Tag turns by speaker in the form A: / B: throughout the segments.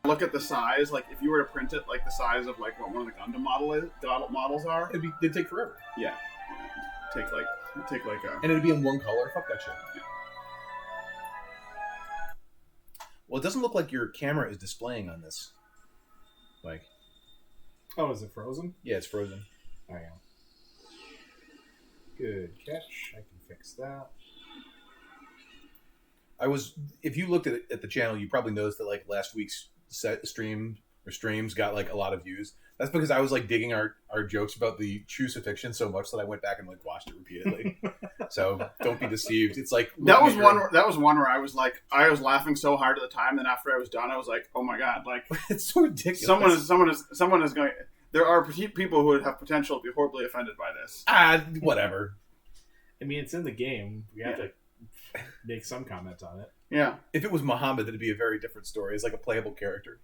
A: look at the size, like if you were to print it like the size of like what one of the Gundam models are,
B: It'd take forever.
A: Yeah. Take like a.
B: And it'd be in one color. Fuck that shit.
A: Yeah.
B: Well, it doesn't look like your camera is displaying on this. Like.
C: Oh, is it frozen?
B: Yeah, it's frozen.
C: I am. Good catch. I can fix that.
B: If you looked at the channel, you probably noticed that like last week's streams got like a lot of views. That's because I was like digging our jokes about the crucifixion so much that I went back and like watched it repeatedly. So don't be deceived. It's like
A: that was one where I was laughing so hard at the time. Then after I was done, I was like, oh my god, like
B: it's so ridiculous.
A: Someone is going. There are people who would have potential to be horribly offended by this.
B: Whatever.
C: I mean, it's in the game. We have to make some comment on it.
A: Yeah.
B: If it was Muhammad, it'd be a very different story. It's like a playable character.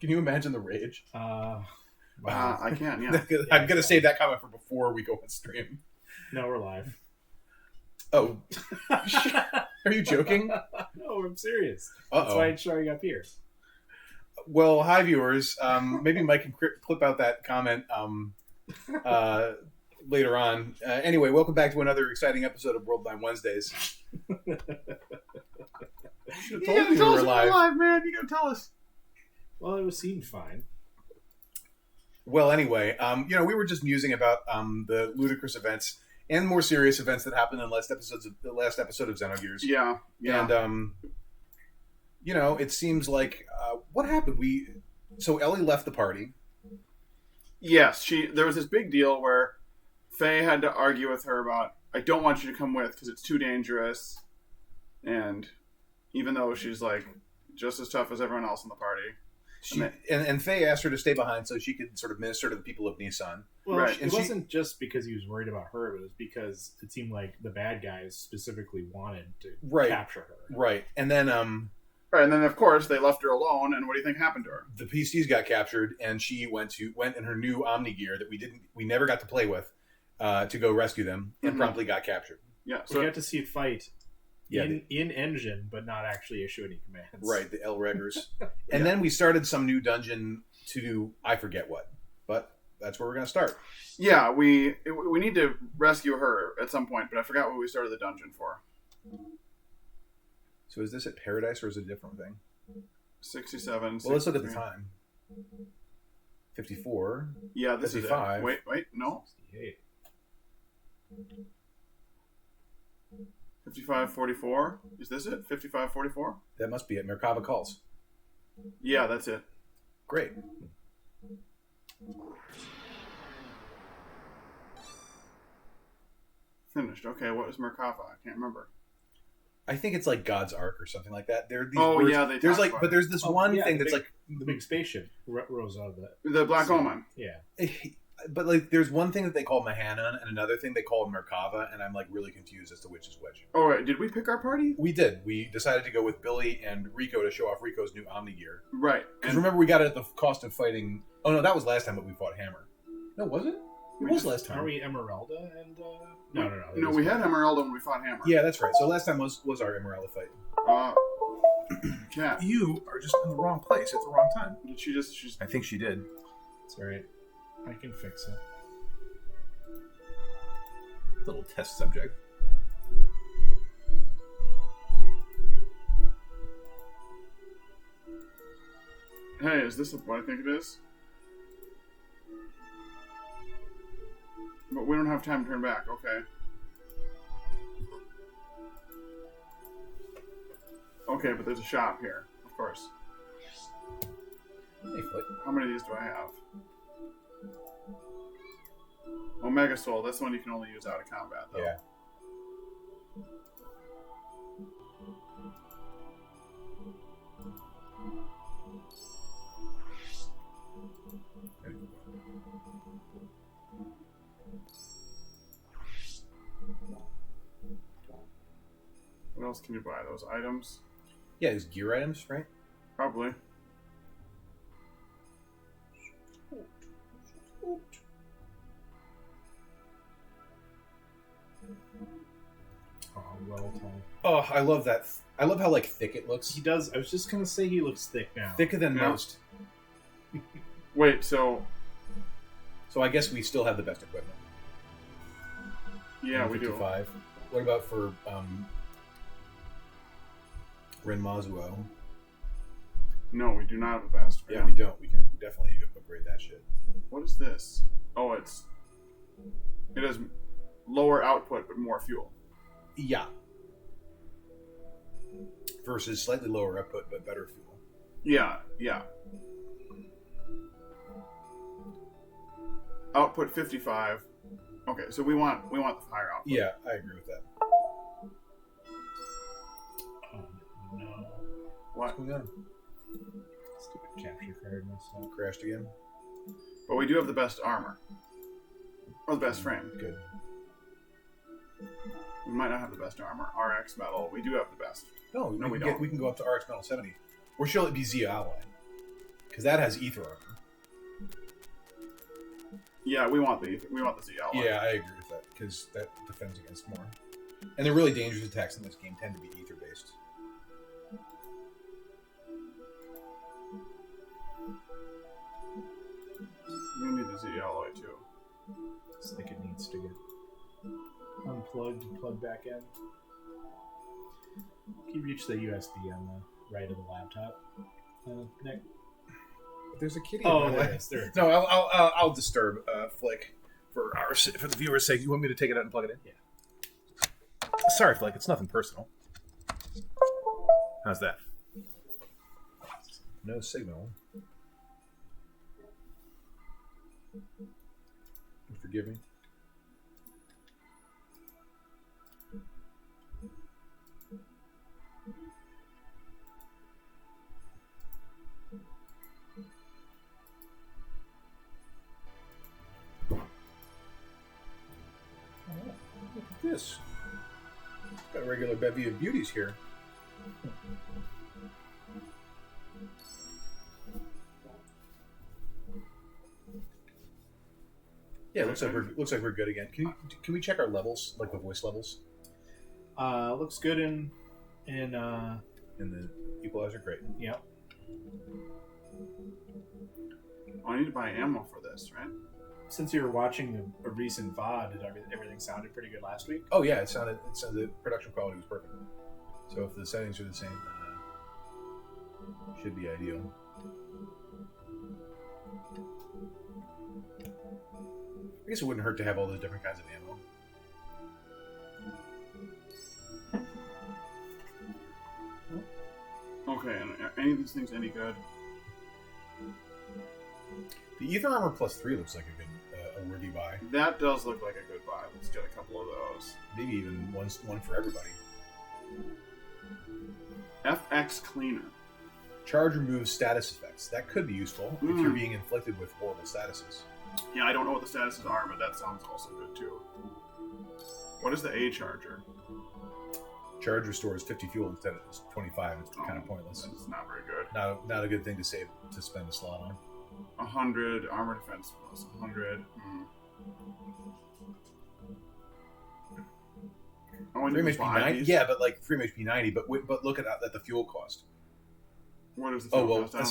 B: Can you imagine the rage?
C: Wow.
A: I can, yeah.
B: I'm going to save that comment for before we go on stream.
C: No, we're live.
B: Oh. Are you joking?
C: No, I'm serious.
B: Uh-oh.
C: That's why it's showing up here.
B: Well, hi, viewers. Maybe Mike can clip out that comment later on. Anyway, welcome back to another exciting episode of Worldline Wednesdays. You should have told me we were live,
A: man. You gotta tell us.
C: Well, it seemed fine.
B: Well, anyway, we were just musing about the ludicrous events and more serious events that happened in the last episode of Xenogears.
A: Yeah.
B: And it seems like what happened? So Ellie left the party.
A: Yes, there was this big deal where Faye had to argue with her about, I don't want you to come with because it's too dangerous. And even though she's like just as tough as everyone else in the party.
B: And Faye asked her to stay behind so she could sort of minister to the people of Nissan.
C: Well,
A: right.
C: It wasn't just because he was worried about her. It was because it seemed like the bad guys specifically wanted to capture her.
B: Right. And then...
A: Right, and then of course they left her alone, and what do you think happened to her?
B: The PCs got captured, and she went in her new Omni gear that we never got to play with to go rescue them, and promptly got captured.
A: Yeah,
C: so we got to see it fight in engine, but not actually issue any commands.
B: Right, the L Reggers. And then we started some new dungeon to do I forget what, but that's where we're going to start.
A: Yeah, we need to rescue her at some point, but I forgot what we started the dungeon for.
B: So is this at Paradise or is it a different thing?
A: 67.
B: Well, let's look at the time. 54.
A: Yeah, this
B: 55.
A: is it. Wait, no. 55-44. Is this it? 55-44?
B: That must be it. Merkava calls.
A: Yeah, that's it.
B: Great.
A: Finished. Okay, what was Merkava? I can't remember.
B: I think it's like God's Ark or something like that. There are these
A: words.
B: Yeah, there's like, but there's this one thing that's like
C: the big spaceship rose out of
A: the Black Omen.
C: Yeah,
B: but like there's one thing that they call Mahanon and another thing they call Merkava, and I'm like really confused as to which is which.
A: Oh, right. Did we pick our party?
B: We did. We decided to go with Billy and Rico to show off Rico's new Omni gear.
A: Right.
B: Because remember we got it at the cost of fighting. Oh no, that was last time that we fought Hammer. No, was it? It was last time.
C: Are we Emeralda and? No.
A: No, we had Emeralda when we fought Hammer.
B: Yeah, that's right. So last time was our Emeralda fight.
A: Cat.
B: You are just in the wrong place at the wrong time.
A: Did she just?
B: I think she did.
C: It's all right. I can fix it.
B: Little test subject.
A: Hey, is this what I think it is? But we don't have time to turn back. Okay. Okay, but there's a shop here, of course. How many of these do I have? Omega Soul, that's the one you can only use out of combat, though.
B: Yeah.
A: What else can you buy? Those items?
B: Yeah, it's gear items, right?
A: Probably.
C: Oh, well done.
B: Oh, I love that. I love how like thick it looks.
C: He does. I was just gonna say he looks thick now.
B: Thicker than most.
A: Wait, so
B: I guess we still have the best equipment.
A: yeah, we do.
B: 55. What about for Ren Mazuo?
A: No, we do not have the best.
B: Yeah, we don't. We can definitely upgrade that shit.
A: What is this? Oh, it has lower output but more fuel.
B: Yeah. Versus slightly lower output but better fuel.
A: Yeah, yeah. Output 55. Okay, so we want the higher output.
B: Yeah, I agree with that.
C: Oh no!
A: What?
B: What's going on?
C: Stupid capture card messed up.
B: Crashed again?
A: But we do have the best armor. Or the best frame.
B: Good.
A: We might not have the best armor. RX metal. We do have the best.
B: No,
A: No, we
B: we
A: don't.
B: can go up to RX Metal 70. Or should it be Z Alloy? Because that has ether armor.
A: Yeah, we want the Z alloy.
B: Yeah, I agree with that. Because that defends against more. And the really dangerous attacks in this game tend to be ether based.
A: We need the Z alloy too.
C: Looks like it needs to get unplugged and plugged back in. Can you reach the USB on the right of the laptop? Nick?
B: There's a kitty.
C: Oh,
B: there.
C: yes, there.
B: No, I'll disturb Flick for the viewer's sake. You want me to take it out and plug it in?
C: Yeah.
B: Sorry, Flick. It's nothing personal. How's that? No signal. Forgive me. Look at this. Got a regular bevy of beauties here. Yeah, looks like we're good again. Can we check our levels, like the voice levels?
C: Looks good in
B: In the equalizer, great.
C: Yep.
A: Oh, I need to buy ammo for this, right?
C: Since you were watching a recent VOD, did everything sounded pretty good last week?
B: Oh yeah, it sounded the production quality was perfect. So if the settings are the same, should be ideal. I guess it wouldn't hurt to have all the different kinds of ammo.
A: Okay, and are any of these things any good?
B: The Ether Armor plus 3 looks like a good, a worthy buy.
A: That does look like a good buy. Let's get a couple of those.
B: Maybe even one for everybody.
A: FX Cleaner.
B: Charge removes status effects. That could be useful if you're being inflicted with horrible statuses.
A: Yeah, I don't know what the statuses are, but that sounds also good too. What is the A charger?
B: Charge restores 50 fuel instead of 25. It's kind of pointless.
A: It's not very good.
B: Not a good thing to spend a slot on.
A: 100 armor defense plus 100. Oh,
B: Frame HP 90. Yeah, but like frame HP 90. But look at the fuel cost.
A: What is the
B: fuel
A: fuel cost?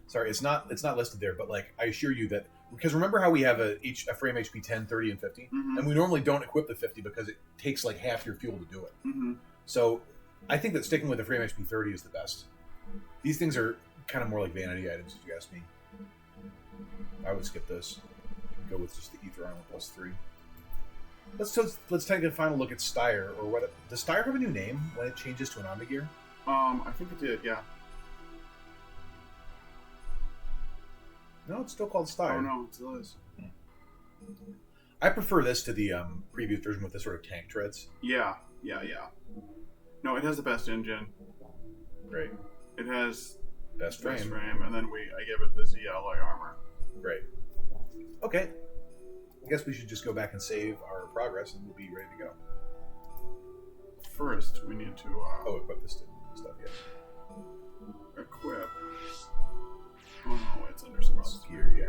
B: Sorry, it's not listed there. But like I assure you that, because remember how we have a frame HP 10, 30, and 50, and we normally don't equip the 50 because it takes like half your fuel to do it. So I think that sticking with the frame HP 30 is the best. These things are kind of more like vanity items, if you ask me. I would skip this and go with just the Ether Armor plus 3. Let's take a final look at Styre, or what? Does Styre have a new name when it changes to an Omnigear?
A: I think it did. Yeah.
B: No, it's still called Styre.
A: Oh no, it still is.
B: I prefer this to the previous version with the sort of tank treads.
A: Yeah. No, it has the best engine.
B: Great.
A: It has
B: best frame,
A: and then I give it the Z alloy armor.
B: Great. Okay. I guess we should just go back and save our progress, and we'll be ready to go.
A: First, we need to
B: equip this stuff. Yeah.
A: Equip. Oh no, it's under some
B: gear. Yeah.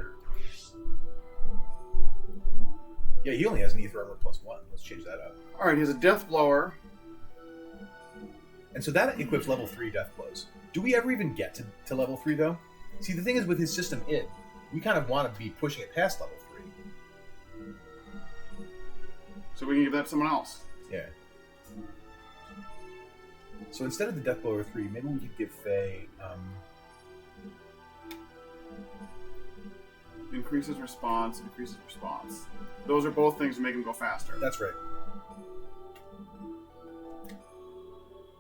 B: Yeah, he only has an Ether Armor plus 1. Let's change that up.
A: All right, he has a Death Blower.
B: And so that equips level 3 death blows. Do we ever even get to level 3 though? See, the thing is with his system, we kind of want to be pushing it past level 3.
A: So we can give that to someone else.
B: Yeah. So instead of the Death Blower 3, maybe we could give Faye...
A: Increases response. Those are both things that make him go faster.
B: That's right.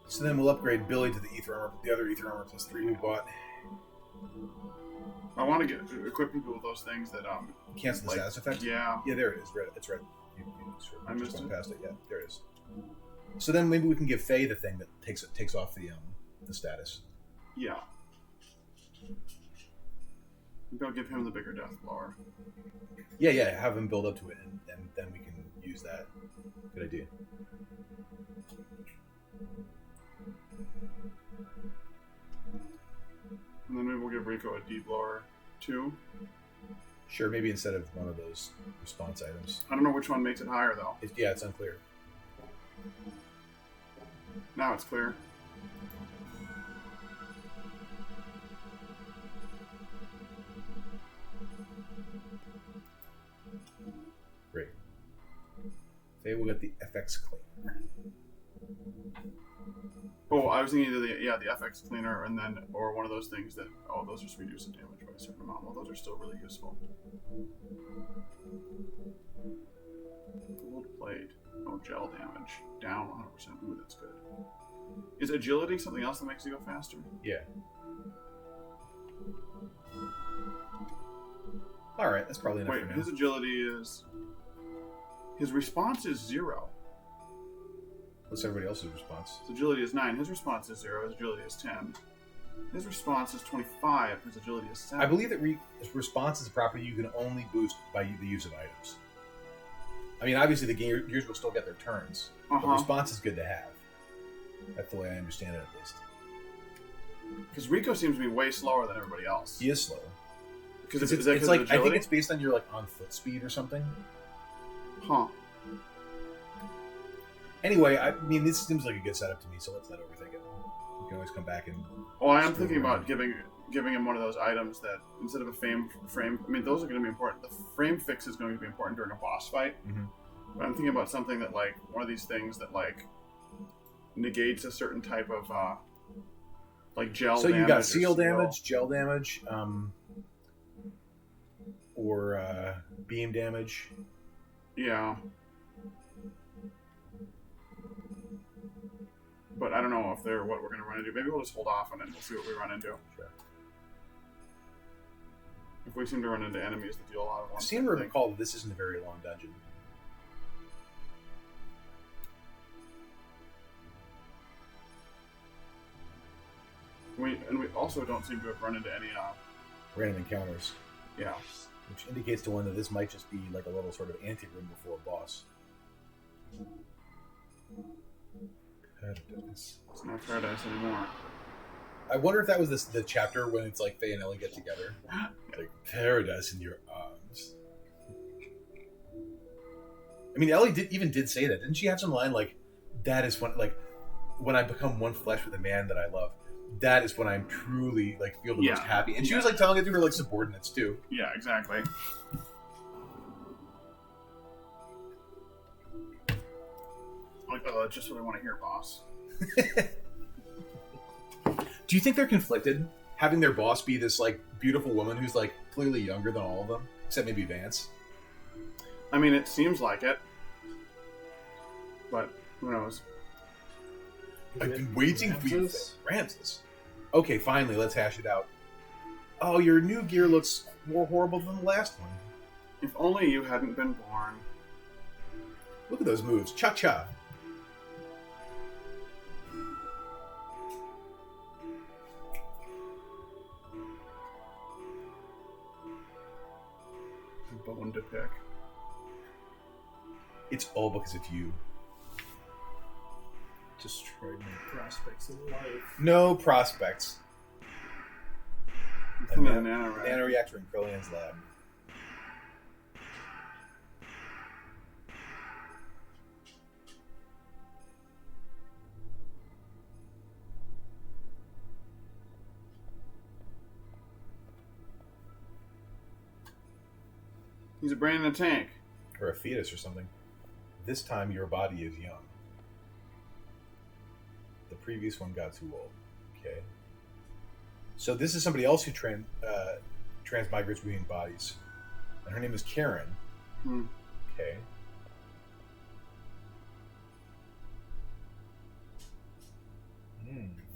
B: So then we'll upgrade Billy to the Ether Armor, the other Ether Armor plus 3 we bought.
A: I want to equip people with those things that
B: cancel the status effect.
A: Yeah.
B: Yeah, there it is. Red. It's red.
A: I missed it.
B: Past it. Yeah, there it is. So then maybe we can give Faye the thing that takes off the status.
A: Yeah. Maybe I'll give him the bigger Death Blower.
B: Yeah. Have him build up to it, and then we can use that. Good idea.
A: And then maybe we'll give Rico a D-Blower 2.
B: Sure, maybe instead of one of those response items.
A: I don't know which one makes it higher, though.
B: It's unclear.
A: Now it's clear.
B: Great. Faye will get the FX cleaner.
A: Oh, I was thinking either the FX cleaner or one of those things that those just reduce the damage by a certain amount. Well, those are still really useful. Gold plate. Oh, gel damage down 100%. Ooh, that's good. Is agility something else that makes you go faster?
B: Yeah. All right, that's probably enough.
A: Wait, his agility is. His response is 0.
B: What's everybody else's response?
A: His agility is 9. His response is 0. His agility is 10. His response is 25. His agility is 7.
B: I believe that response is a property you can only boost by the use of items. I mean, obviously the gears will still get their turns, but response is good to have. That's the way I understand it, at least.
A: Because Rico seems to be way slower than everybody else.
B: He is slower.
A: Because
B: it's like I think it's based on your on foot speed or something.
A: Huh.
B: Anyway, I mean, this seems like a good setup to me, so let's not overthink it. We can always come back and...
A: Oh, I am thinking about giving him one of those items that, instead of a frame... I mean, those are going to be important. The frame fix is going to be important during a boss fight.
B: Mm-hmm.
A: But I'm thinking about something that, like, one of these things that, like, negates a certain type of, like, gel damage.
B: So you got seal damage, gel damage, or beam damage.
A: Yeah. But I don't know if they're what we're going to run into. Maybe we'll just hold off on it and we'll see what we run into.
B: Sure.
A: If we seem to run into enemies that deal a lot of
B: I seem to recall that this isn't a very long dungeon.
A: We also don't seem to have run into any
B: random encounters.
A: Yeah.
B: Which indicates to one that this might just be like a little sort of ante-room before a boss.
A: It's not paradise anymore.
B: I wonder if that was the chapter when it's like Faye and Ellie get together. Like, paradise in your arms. I mean, Ellie did say that. Didn't she have some line like, that is when I become one flesh with a man that I love, that is when I'm truly like feel the most happy. And she was like telling it to her like subordinates too.
A: Yeah, exactly. Like, that's just what I want to hear, boss.
B: Do you think they're conflicted? Having their boss be this like beautiful woman who's like clearly younger than all of them, except maybe Vance.
A: I mean, it seems like it, but who knows?
B: I've been waiting for you, Ramses. Okay, finally, let's hash it out. Oh, your new gear looks more horrible than the last one.
A: If only you hadn't been born.
B: Look at those moves. Cha-cha.
A: Bone to pick.
B: It's all because of you.
C: Destroyed my prospects in life.
B: No prospects.
A: It's in a
B: nanoreactor in Krillian's lab.
A: He's a brain in a tank.
B: Or a fetus or something. This time your body is young. The previous one got too old. Okay. So this is somebody else who transmigrates between bodies. And her name is Karen. Okay.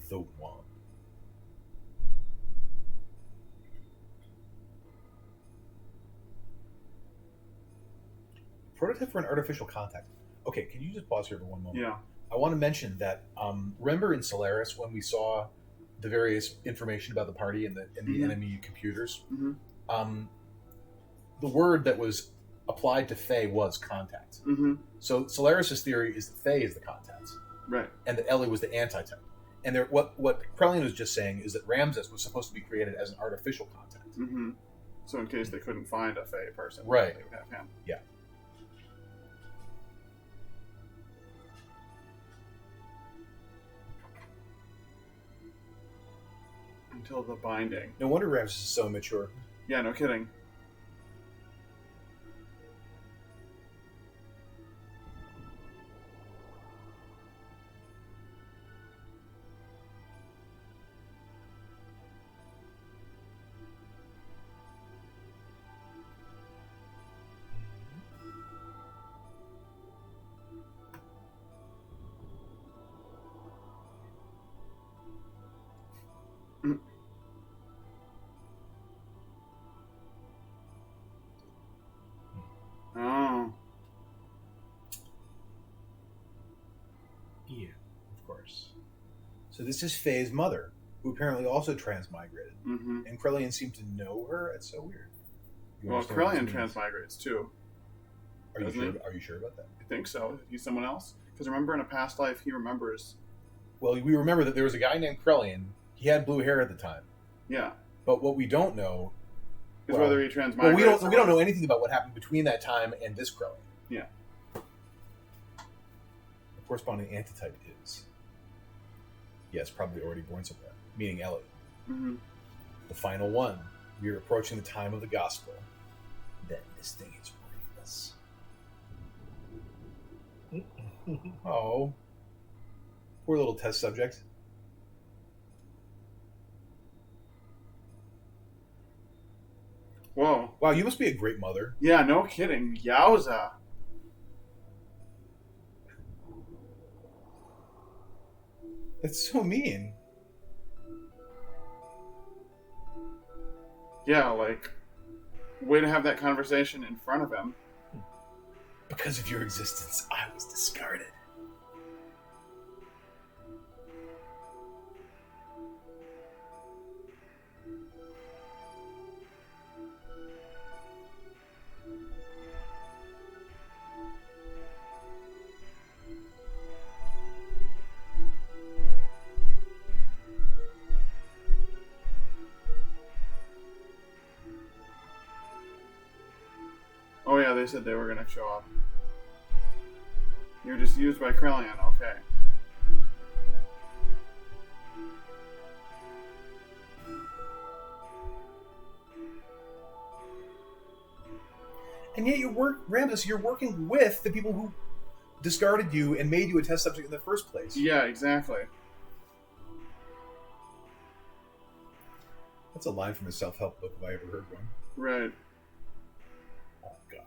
B: The one. Prototype for an artificial contact. Okay, can you just pause here for one moment?
A: Yeah.
B: I want to mention that remember in Solaris when we saw the various information about the party and the enemy computers, the word that was applied to Faye was contact. So Solaris's theory is that Faye is the contact,
A: right, and
B: that Ellie was the anti-type. And there, what Krellian was just saying is that Ramses was supposed to be created as an artificial contact.
A: So in case they couldn't find a Fae person,
B: right?
A: They would have him.
B: Yeah.
A: Until the binding.
B: No wonder Ramses is so mature.
A: Yeah, no kidding. Oh.
C: Yeah, of course.
B: So this is Faye's mother, who apparently also transmigrated. And Krellian seemed to know her. It's so weird.
A: Well, Krellian transmigrates too.
B: Are you sure? Are you sure about that?
A: I think so. He's someone else. Because remember, in a past life, he remembers.
B: Well, we remember that there was a guy named Krellian. He had blue hair at the time.
A: Yeah.
B: But what we don't know
A: is whether he transmigrates.
B: Well, we don't know anything about what happened between that time and this Krellian.
A: Yeah.
B: The corresponding antitype is, yes, probably already born somewhere, meaning Ellie. The final one. We are approaching the time of the gospel. Then this thing is worthless. Oh. Poor little test subject.
A: Whoa.
B: Wow, you must be a great mother.
A: Yeah, no kidding. Yowza.
B: That's so mean.
A: Yeah, like, way to have that conversation in front of him.
B: Because of your existence, I was discarded.
A: Oh yeah, they said they were gonna show up. You're just used by Krellian, okay.
B: And yet Ramses, you're working with the people who discarded you and made you a test subject in the first place.
A: Yeah, exactly.
B: That's a line from a self-help book if I ever heard one.
A: Right.
B: Oh, God.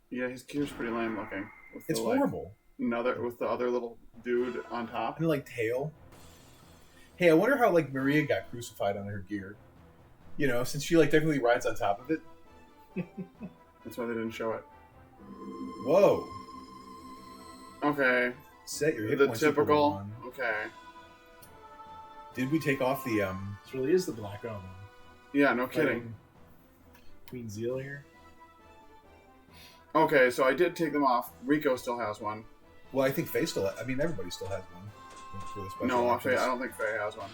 A: Yeah, his gear's pretty lame looking.
B: It's horrible.
A: With the other little dude on top.
B: And, tail. Hey, I wonder how, Maria got crucified on her gear. You know, since she, technically rides on top of it.
A: That's why they didn't show it.
B: Whoa.
A: Okay.
B: Set your hit
A: The
B: points
A: typical. Okay.
B: Did we take off the
C: This really is the Black Omen.
A: Yeah, no kidding.
C: Queen Zeal here.
A: Okay, so I did take them off. Rico still has one.
B: Well, I think Faye still. Everybody still has one. For the special
A: No,
B: options.
A: I don't think Faye has one.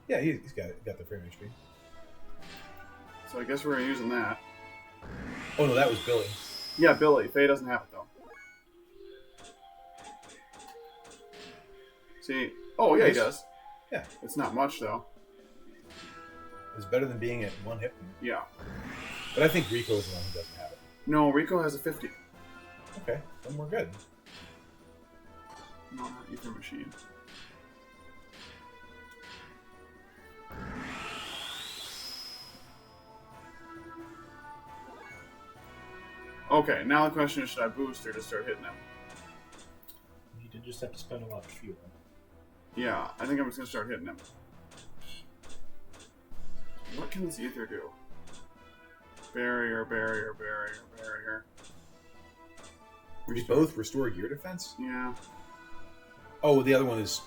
B: Yeah, he's got the frame HP.
A: So I guess we're using that.
B: Oh no, that was Billy.
A: Yeah, Billy. Faye doesn't have it though. See? Oh yeah, he does.
B: Yeah.
A: It's not much though.
B: It's better than being at 1 hit point.
A: Yeah.
B: But I think Rico is the one who doesn't have it.
A: No, Rico has a 50.
B: Okay, then we're good.
A: No, not Ether Machine. Okay, now the question is, should I boost or just start hitting him?
C: You did just have to spend a lot of fuel.
A: Yeah, I think I'm just going to start hitting him. What can this ether do? Barrier, barrier, barrier, barrier.
B: We both restore gear defense?
A: Yeah.
B: Oh, the other one is...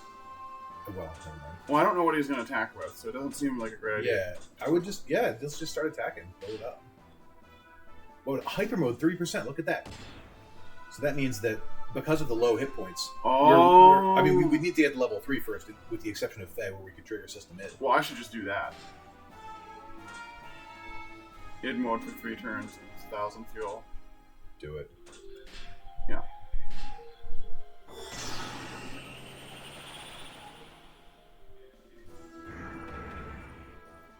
B: Well, never mind.
A: Well, I don't know what he's going to attack with, so it doesn't seem like a great idea.
B: Yeah, I would just... Yeah, let's just start attacking. Build it up. Well, hyper mode, 3%. Look at that. So that means that because of the low hit points...
A: Oh!
B: I mean, we need to get to level 3 first, with the exception of Fae, where we could trigger system id.
A: Well, I should just do that. Id mode for 3 turns, 1,000 fuel.
B: Do it.
A: Yeah.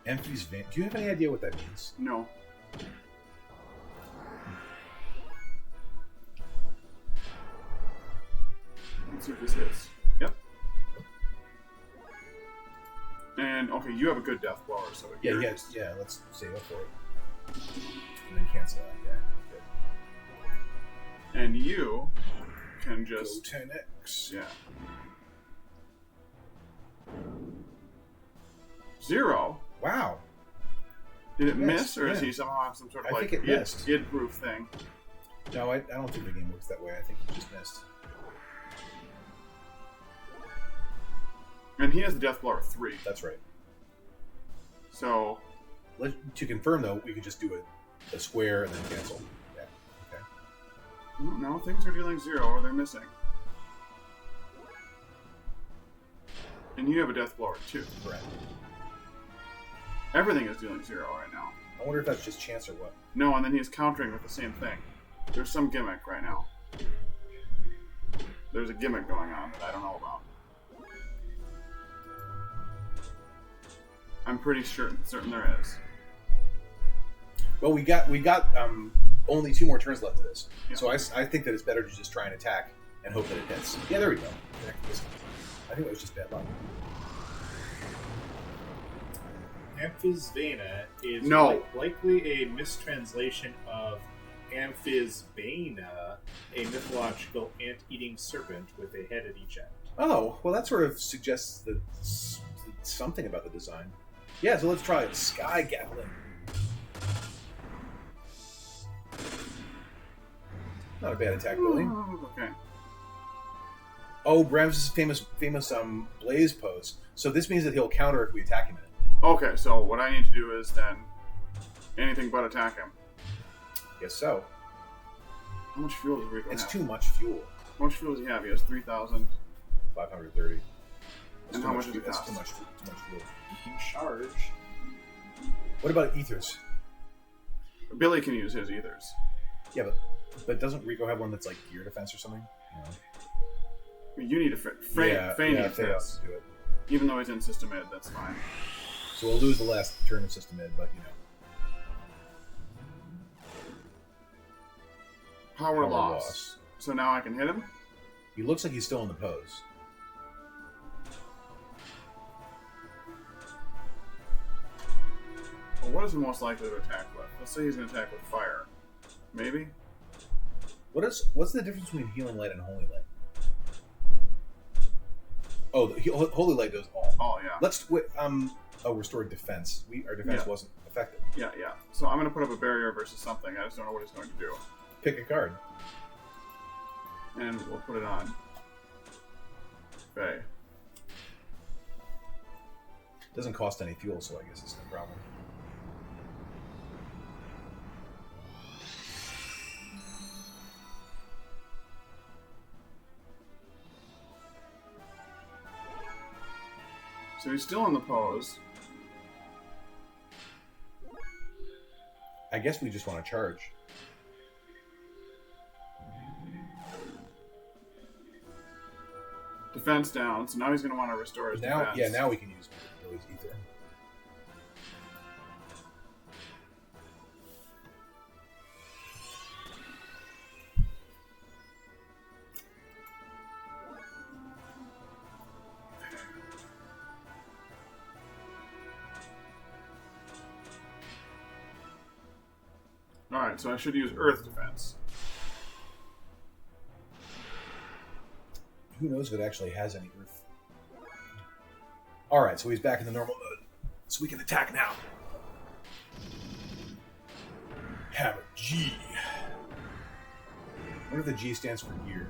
B: Empty's Vein. Do you have any idea what that means?
A: No. Let's see if this hits. Yep. And, okay, you have a good death blower, so...
B: Yeah, let's save up for it. And then cancel that, yeah. Good.
A: And you can just...
B: Go 10x.
A: Yeah. 0?
B: Wow.
A: Did it miss, or is he somehow have some sort of
B: I
A: like
B: think it missed.
A: id-proof thing?
B: No, I don't think the game works that way. I think he just missed.
A: And he has the death blower 3.
B: That's right.
A: So...
B: To confirm, though, we could just do a square and then cancel. Yeah. Okay.
A: No, things are dealing 0, or they're missing. And you have a death blower 2.
B: Correct.
A: Everything is dealing 0 right now.
B: I wonder if that's just chance or what.
A: No, and then he's countering with the same thing. There's some gimmick right now. There's a gimmick going on that I don't know about. I'm pretty certain there is.
B: Well, we got only 2 more turns left of this,
A: Yeah.
B: so I think that it's better to just try and attack and hope that it hits. Yeah, there we go. I think it was just bad luck.
C: Amphisvena is likely a mistranslation of Amphisbaena, a mythological ant-eating serpent with a head at each end.
B: Oh, well, that sort of suggests that something about the design. Yeah, so let's try it. Sky Gatling. Not a bad attack, Billy.
A: Okay.
B: Oh, Bram's famous blaze pose. So this means that he'll counter if we attack him in it.
A: Okay, so what I need to do is then anything but attack him.
B: Guess so.
A: How much fuel does Rico have?
B: It's too much fuel.
A: How much fuel does he have? He has 3,000.
B: 530.
A: And how much does it
B: That's
A: cost?
B: too much fuel.
C: You can charge.
B: What about ethers?
A: Billy can use his ethers.
B: Yeah, but doesn't Rico have one that's like gear defense or something? No.
A: I mean, you need a Faye needs
B: Faye
A: this.
B: to do it.
A: Even though he's in System Ed, that's fine.
B: So we'll lose the last turn of System Ed, but you know.
A: Power loss. So now I can hit him?
B: He looks like he's still in the pose.
A: Well, what is he most likely to attack with? Let's say he's going to attack with fire. Maybe?
B: What's the difference between Healing Light and Holy Light? Oh, the Holy Light does all.
A: Oh, yeah.
B: Let's restored defense. Our defense wasn't effective.
A: Yeah. So I'm going to put up a barrier versus something. I just don't know what he's going to do.
B: Pick a card.
A: And we'll put it on. Faye.
B: Doesn't cost any fuel, so I guess it's no problem.
A: So he's still in the pose.
B: I guess we just want to charge.
A: Defense down, so now he's going to want to restore his defense.
B: Yeah, now we can use Billy's Ether.
A: Alright, so I should use Earth Defense.
B: Who knows if it actually has any Earth. Alright, so he's back in the normal mode. So we can attack now. Hammer G. I wonder if the G stands for gear.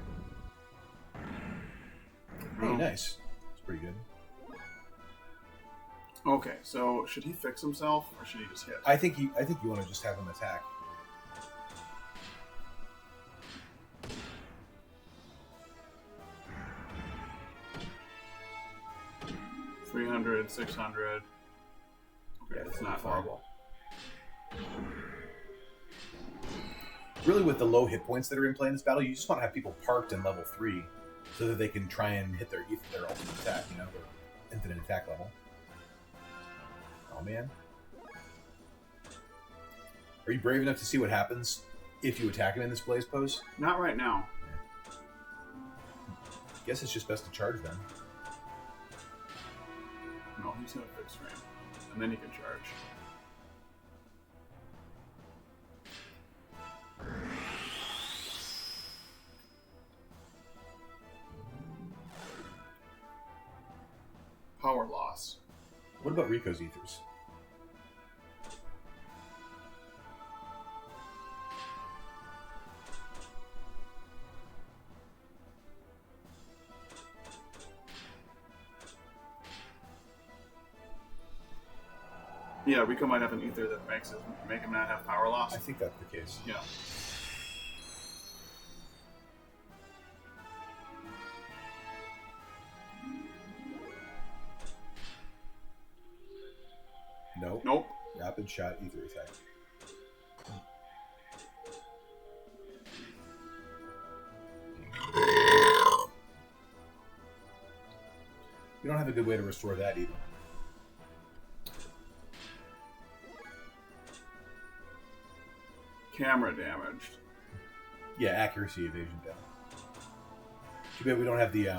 B: Hey, nice. That's pretty good.
A: Okay, so should he fix himself or should he just hit?
B: I think you want to just have him attack.
A: $300, $600. Okay,
B: Yeah,
A: it's not horrible.
B: Really, with the low hit points that are in play in this battle, you just want to have people parked in level 3 so that they can try and hit their ultimate attack, their infinite attack level. Oh, man. Are you brave enough to see what happens if you attack him in this blaze pose?
A: Not right now.
B: Guess it's just best to charge then.
A: No, he's going to fix frame. And then he can charge. Power loss.
B: What about Rico's ethers?
A: Yeah, Rico might have an ether that make him not have power loss.
B: I think that's the case.
A: Yeah.
B: Nope.
A: Nope.
B: Rapid shot ether attack. We don't have a good way to restore that either.
A: Camera damaged.
B: Yeah, accuracy evasion down. Too bad we don't have the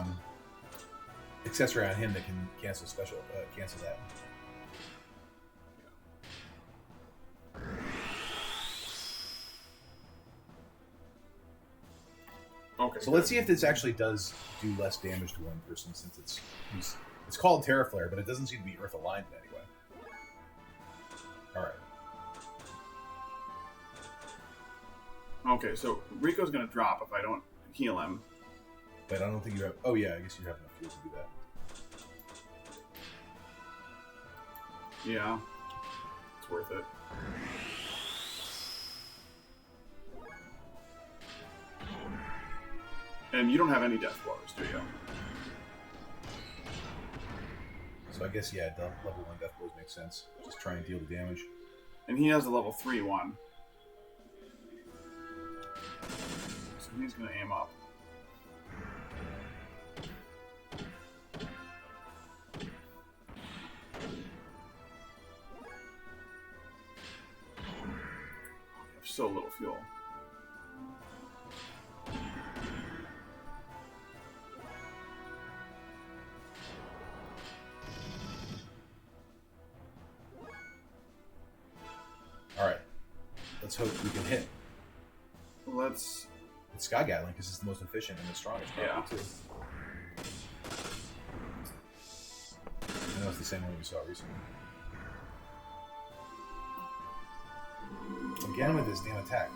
B: accessory on him that can cancel cancel that.
A: Okay.
B: So let's see if this actually does do less damage to one person, since it's called Terra Flare, but it doesn't seem to be Earth aligned in any way. All right.
A: Okay, so Rico's gonna drop if I don't heal him.
B: But I don't think you have... Oh, yeah, I guess you have enough fuel to do that.
A: Yeah. It's worth it. And you don't have any death blows, do you?
B: So I guess, yeah, level 1 death blows makes sense. Just try and deal the damage.
A: And he has a level 3 one. So he's gonna aim up. So little fuel.
B: Alright. Let's hope we can hit.
A: Let's...
B: It's Sky Gatling, because it's the most efficient and the strongest.
A: Yeah.
B: Too. I know it's the same one we saw recently. Again with this damn attack.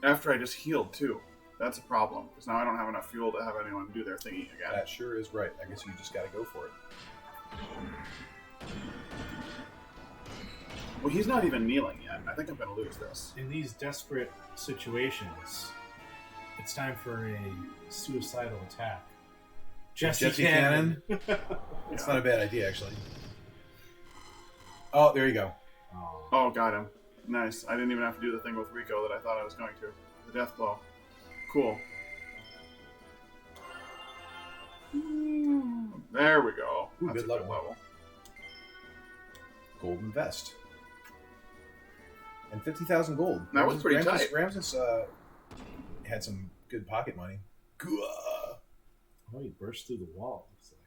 A: After I just healed, too. That's a problem, because now I don't have enough fuel to have anyone do their thingy again.
B: That sure is right. I guess you just gotta go for it.
A: Well, he's not even kneeling yet. I think I'm going to lose this.
C: In these desperate situations, it's time for a suicidal attack. Jesse Cannon.
B: It's not a bad idea, actually. Oh, there you go.
A: Oh, got him. Nice. I didn't even have to do the thing with Rico that I thought I was going to. The death blow. Cool. There we go.
B: Ooh,
A: That's
B: good
A: a good
B: level.
A: level.
B: Golden vest. And 50,000 gold.
A: That was pretty tight.
B: Ramses had some good pocket money.
C: Oh, he burst through the wall. Looks like.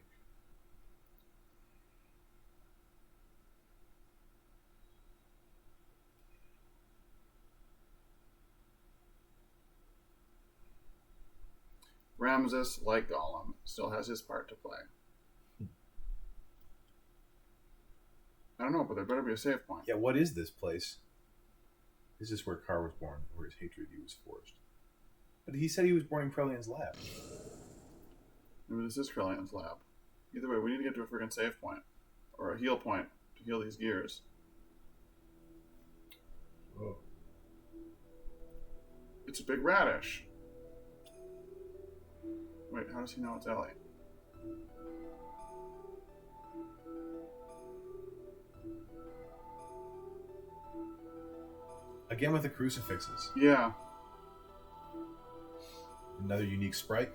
A: Ramses, like Gollum, still has his part to play. I don't know, but there better be a save point.
B: Yeah, what is this place? Is this where Carr was born, or his hatred of you was forged? But he said he was born in Krellion's lab.
A: Maybe this is Krellion's lab. Either way, we need to get to a freaking save point. Or a heal point to heal these gears.
C: Oh.
A: It's a big radish. Wait, how does he know it's Ellie?
B: Again with the crucifixes.
A: Yeah.
B: Another unique sprite.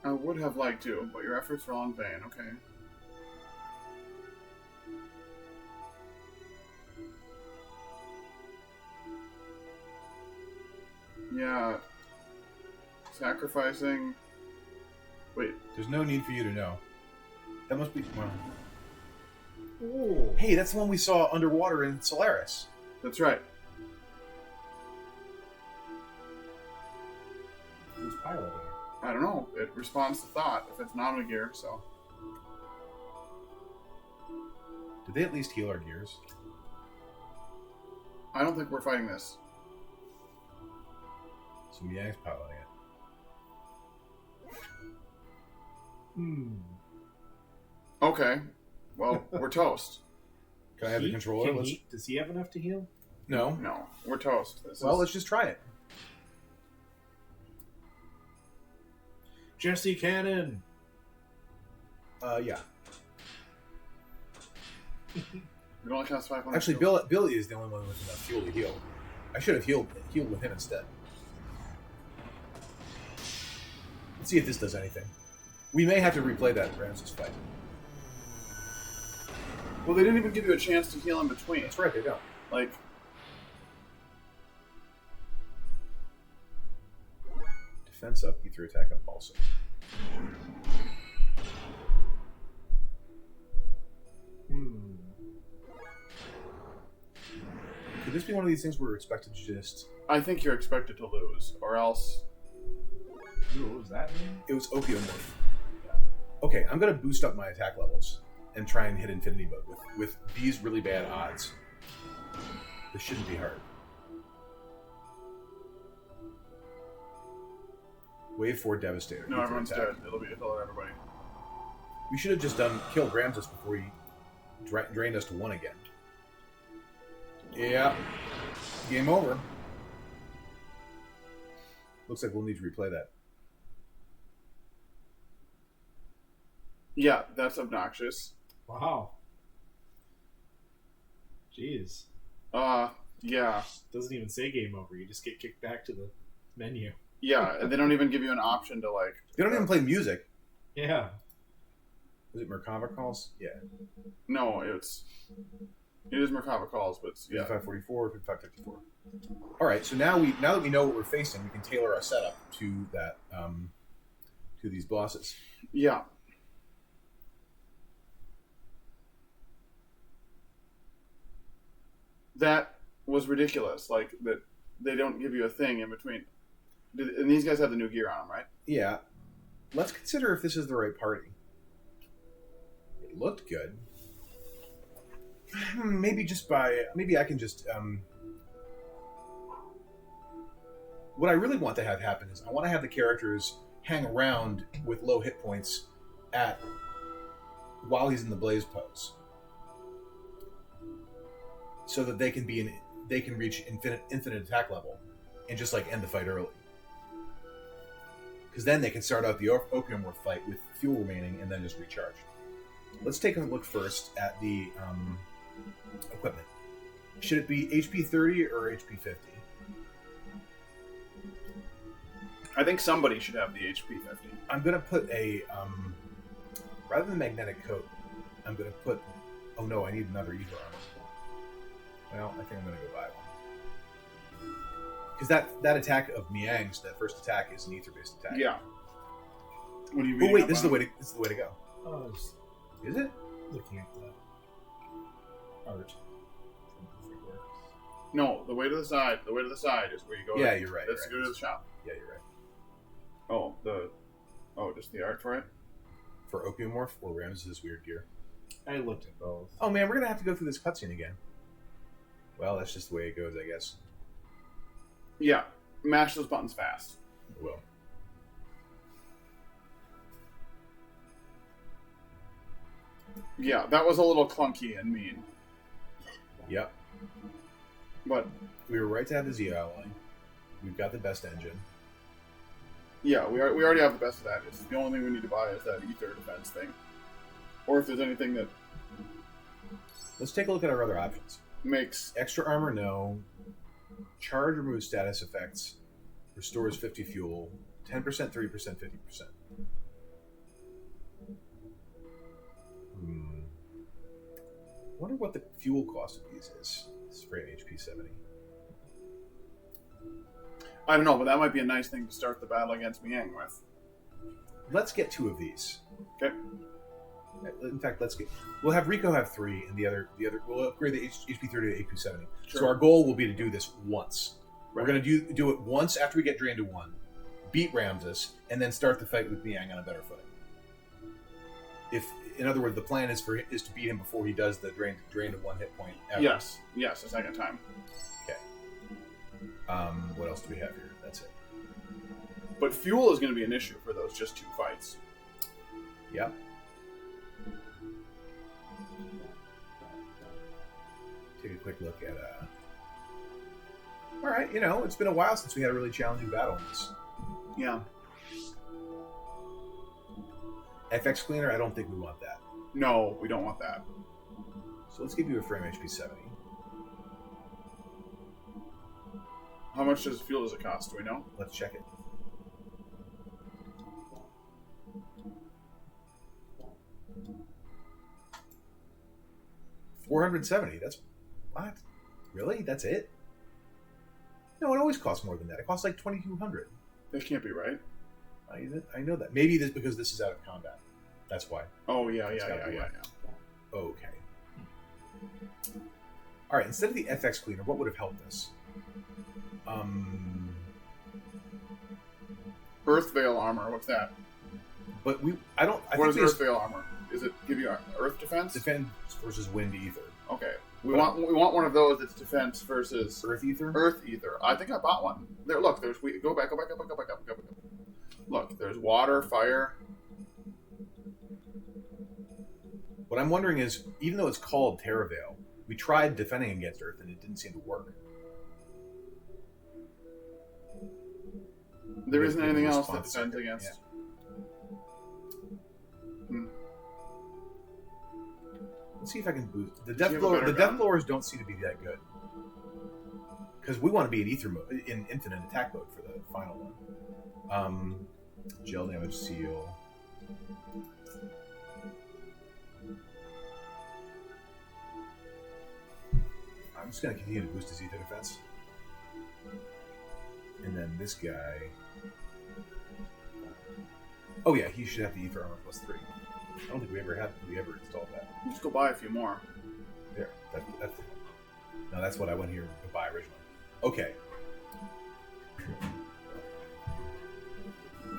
A: I would have liked to, but your efforts were all in vain. Okay. Yeah. Sacrificing. Wait.
B: There's no need for you to know. That must be... Well.
C: Ooh.
B: Hey, that's the one we saw underwater in Solaris.
A: That's right.
C: Who's piloting it?
A: I don't know. It responds to thought if it's Xenogears, so.
B: Did they at least heal our gears?
A: I don't think we're fighting this.
B: So Miang's piloting it.
A: Okay. Well, we're toast.
B: Can I have the controller?
C: Does he have enough to heal?
B: No.
A: No, we're toast.
B: Let's just try it.
C: Jesse Cannon!
B: Yeah.
A: It only costs 500.
B: Actually, Billy is the only one with enough fuel to heal. I should have healed with him instead. Let's see if this does anything. We may have to replay that Ramses fight.
A: Well, they didn't even give you a chance to heal in between.
B: That's right, they don't.
A: Like...
B: Defense up, ether attack up also. Could this be one of these things where we're expected to just...
A: I think you're expected to lose, or else...
C: Ooh, what was that mean?
B: It was opiomorph. Okay, I'm going to boost up my attack levels and try and hit infinity mode with these really bad odds. This shouldn't be hard. Wave 4 Devastator.
A: No, everyone's dead. It'll kill everybody.
B: We should have just killed Ramses before he drained us to 1 again. Yeah. Game over. Looks like we'll need to replay that.
A: Yeah, that's obnoxious.
C: Wow. Jeez.
A: Yeah.
C: Doesn't even say game over. You just get kicked back to the menu.
A: Yeah, and they don't even give you an option to, like...
B: They don't even play music.
C: Yeah.
B: Is it Merkava calls? Yeah.
A: No, it is Merkava calls, but it's... Yeah.
B: 5544, 5554. All right, so now that we know what we're facing, we can tailor our setup to that, to these bosses.
A: Yeah. That was ridiculous. Like, that they don't give you a thing in between. And these guys have the new gear on them, right?
B: Yeah. Let's consider if this is the right party. It looked good. Maybe I can just... What I really want to have happen is I want to have the characters hang around with low hit points while he's in the blaze pose. So that they can reach infinite attack level and just like end the fight early. Because then they can start out the opiomorph fight with fuel remaining and then just recharge. Let's take a look first at the equipment. Should it be HP 30 or HP 50?
A: I think somebody should have the HP 50.
B: I'm going to put a... rather than magnetic coat, I'm going to put... Oh no, I need another ether armor. Well, I think I'm going to go buy one. Because that attack of Miang's, that first attack, is an ether-based attack.
A: Yeah. What do you
B: Oh wait, this is the way to go.
C: Oh,
B: Is it?
C: looking at the art from Perfect Works.
A: No, the way to the side. The way to the side is where you go.
B: Yeah, you're right.
A: Let's go to the shop.
B: Yeah, you're right.
A: Just the art for it.
B: For Opiumorph or Ramses' weird gear.
C: I looked at both.
B: Oh man, we're gonna have to go through this cutscene again. Well, that's just the way it goes, I guess.
A: Yeah, mash those buttons fast.
B: Well.
A: Yeah, that was a little clunky and mean.
B: Yep.
A: But
B: we were right to have the Z alloy. We've got the best engine.
A: Yeah, we already have the best of that. It's the only thing we need to buy is that ether defense thing. Or if there's anything that
B: Let's take a look at our other options.
A: makes
B: Extra armor, no. Charge removes status effects. Restores 50 fuel. 10%, 3%, 50%. Wonder what the fuel cost of these is. This is for an HP 70.
A: I don't know, but that might be a nice thing to start the battle against Miang with.
B: Let's get 2 of these.
A: Okay.
B: In fact, we'll have Rico have 3, and the other we'll upgrade the HP 30 to HP 70.
A: Sure.
B: So our goal will be to do this once.
A: Right.
B: We're going to do it once after we get drained to 1, beat Ramses, and then start the fight with Miang on a better footing. In other words, the plan is to beat him before he does the drain to 1 hit point ever.
A: Yes, a second time.
B: Okay. What else do we have here? That's it.
A: But fuel is going to be an issue for those just 2 fights.
B: Yep. Take a quick look at. All right, it's been a while since we had a really challenging battle in this.
A: Yeah.
B: FX cleaner, I don't think we want that.
A: No, we don't want that.
B: So let's give you a frame HP 70.
A: How much does fuel does it cost? Do we know?
B: Let's check it. $470. That's what? Really? That's it? No, it always costs more than that. It costs like $2,200.
A: That can't be right.
B: I know that. Maybe this because this is out of combat. That's why.
A: Oh yeah.
B: Okay. All right. Instead of the FX cleaner, what would have helped us?
A: Earth Veil armor. What's that?
B: But
A: what is Earth Veil armor? Is it give you Earth defense?
B: Defense versus wind ether.
A: Okay. We want one of those that's defense versus
B: Earth ether.
A: Earth ether. I think I bought one. There. Look. There's go back. Look. There's water, fire.
B: What I'm wondering is, even though it's called Terra Veil, we tried defending against Earth and it didn't seem to work.
A: There isn't anything else that defends against.
B: Yeah. Let's see if I can boost the death blower. The death blowers don't seem to be that good because we want to be in ether mode, in infinite attack mode for the final one. Gel damage seal. I'm just going to continue to boost his ether defense. And then this guy. Oh yeah, he should have the ether armor +3. I don't think we ever installed that.
A: Just go buy a few more.
B: There. That's what I went here to buy originally. Okay.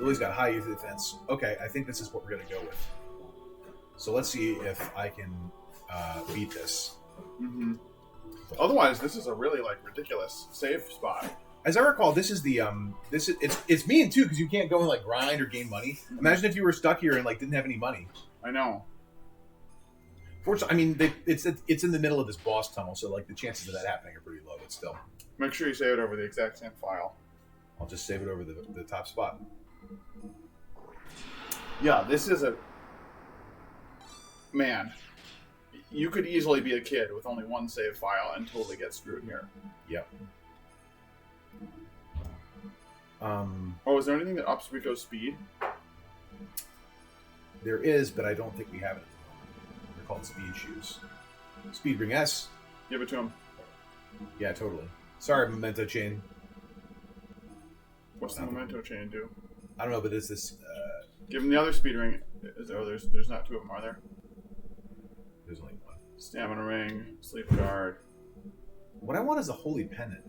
B: Lily's got high ether defense. Okay, I think this is what we're going to go with. So let's see if I can beat this.
A: Mm-hmm. Otherwise, this is a really ridiculous save spot.
B: As I recall, this is the it's mean too because you can't go and grind or gain money. Imagine if you were stuck here and didn't have any money.
A: I know.
B: Fortunately, I mean it's in the middle of this boss tunnel, so the chances of that happening are pretty low. But still,
A: make sure you save it over the exact same file.
B: I'll just save it over the top spot.
A: Yeah, this is man. You could easily be a kid with only one save file and totally get screwed here.
B: Yep.
A: Is there anything that ups Rico's speed?
B: There is, but I don't think we have it. They're called speed shoes. Speed ring S.
A: Give it to him.
B: Yeah, totally. Sorry, Memento Chain.
A: What's the Memento Chain do?
B: I don't know, but it's this.
A: Give him the other speed ring. There's not 2 of them, are there?
B: There's only 1.
A: Stamina ring, sleep guard.
B: What I want is a holy pennant.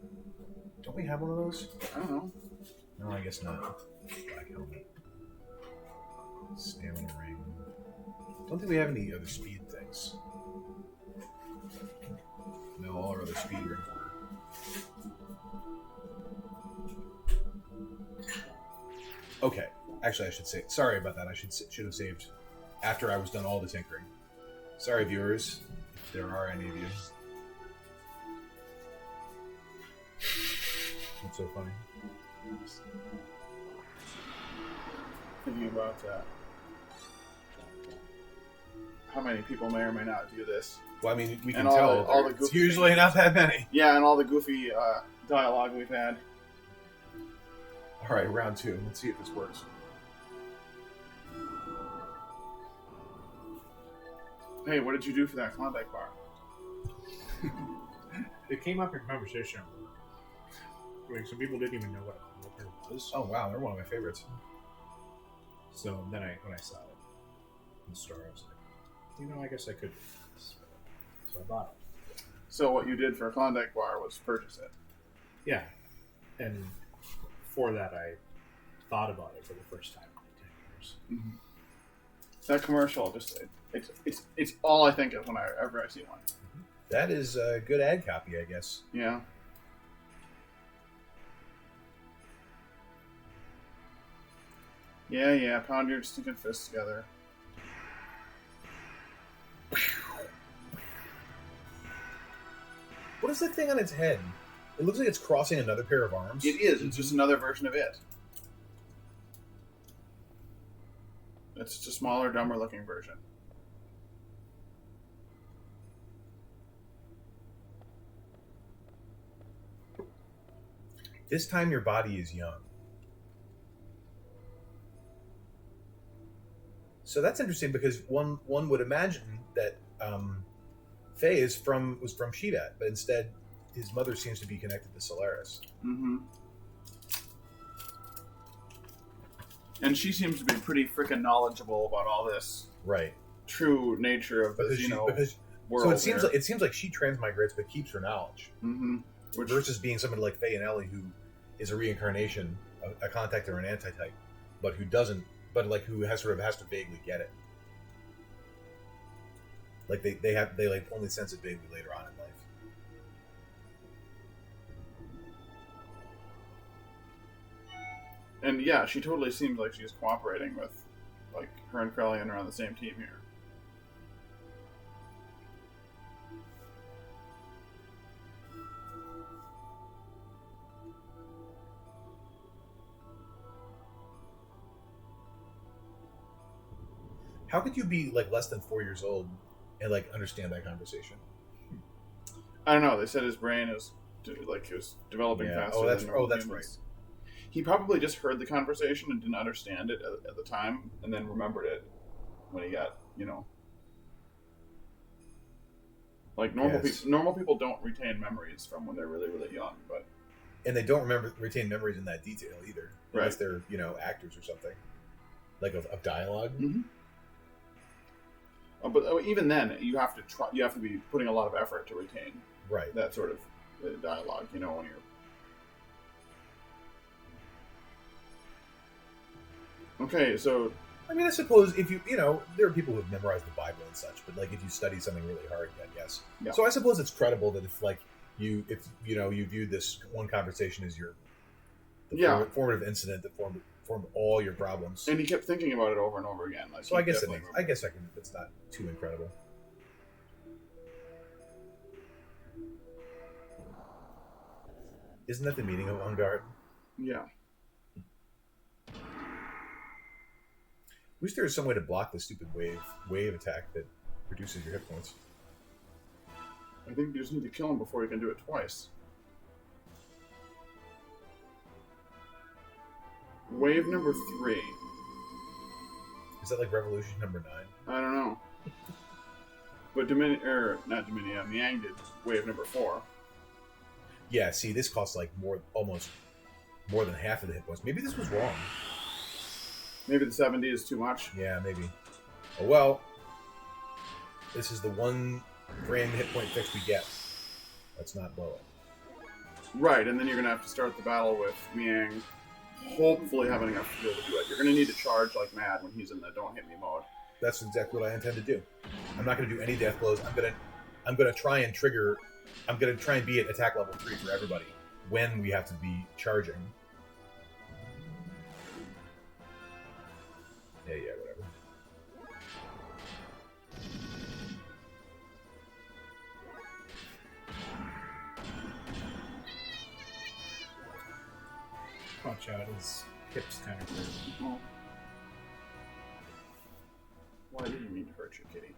B: Don't we have one of those?
A: I don't know.
B: No, I guess not. Black helmet. Stamina ring. Don't think we have any other speed things. No, all our other speed rings were. Okay. Actually, I should say. Sorry about that. I should have saved after I was done all the tinkering. Sorry, viewers, if there are any of you. What's so funny?
A: Thinking about how many people may or may not do this.
B: Well, I mean, we can
A: And
B: tell.
A: all the
B: It's
A: goofy
B: usually
A: things.
B: not that many.
A: Yeah, and all the goofy dialogue we've had.
B: All right, round 2. Let's see if this works.
A: Hey, what did you do for that Klondike bar?
C: It came up in conversation. Like, some people didn't even know what it was.
B: Oh wow, they're one of my favorites.
C: So then when I saw it in the store, I was like, I guess I could do this. So I bought it.
A: So what you did for a Klondike bar was purchase it.
C: Yeah. And for that, I thought about it for the first time in 10 years.
A: Mm-hmm. That commercial, just it's all I think of whenever I see one.
B: That is a good ad copy, I guess.
A: Yeah. Yeah, pound your stinking fists together.
B: What is that thing on its head? It looks like it's crossing another pair of arms.
A: It is. It's just another version of it. It's just a smaller, dumber looking version.
B: This time your body is young. So that's interesting because one would imagine that Faye was from Sheedat, but instead his mother seems to be connected to Solaris.
A: Mm-hmm. And she seems to be pretty freaking knowledgeable about all this
B: Right.
A: true nature of the world.
B: So it seems like she transmigrates but keeps her knowledge.
A: Mm-hmm.
B: Versus being somebody like Faye and Ellie who is a reincarnation, a contact or an antitype, but who doesn't, but like who has to vaguely get it. Like they like only sense it vaguely later on in life.
A: And yeah, she totally seems like she's cooperating with, like, her and Krellian are on the same team here.
B: How could you be like less than 4 years old and like understand that conversation?
A: I don't know. They said his brain is like it was developing faster.
B: That's
A: than normal
B: right.
A: humans. He probably just heard the conversation and didn't understand it at the time, and then remembered it when he got, like normal people don't retain memories from when they're really, really young,
B: and they don't retain memories in that detail either, unless they're actors or something, like of dialogue.
A: Mm-hmm. But even then, you have to try. You have to be putting a lot of effort to retain that sort of dialogue. When you're. Okay, so
B: I mean, I suppose if there are people who have memorized the Bible and such, but like if you study something really hard, I guess. Yeah. So I suppose it's credible that if you viewed this one conversation as the formative incident that formed all your problems,
A: and he kept thinking about it over and over again.
B: So I guess it's not too incredible. Isn't that the meaning of on guard?
A: Yeah.
B: Wish there was some way to block the stupid wave attack that reduces your hit points.
A: I think you just need to kill him before you can do it twice. Wave number 3.
B: Is that like revolution number 9?
A: I don't know. But Niang did wave number 4.
B: Yeah, see, this costs like almost more than half of the hit points. Maybe this was wrong.
A: Maybe the 70 is too much.
B: Yeah, maybe. Oh well. This is the one frame hit point fix we get. Let's not blow it.
A: Right, and then you're gonna have to start the battle with Miang. Hopefully, having enough fuel to do it. You're gonna need to charge like mad when he's in the "don't hit me" mode.
B: That's exactly what I intend to do. I'm not going to do any death blows. I'm gonna try and trigger. I'm gonna try and be at attack level 3 for everybody when we have to be charging. Yeah, whatever.
C: Watch out, his hips kind of hurt.
A: Oh. Well, I didn't mean to hurt you, kitty.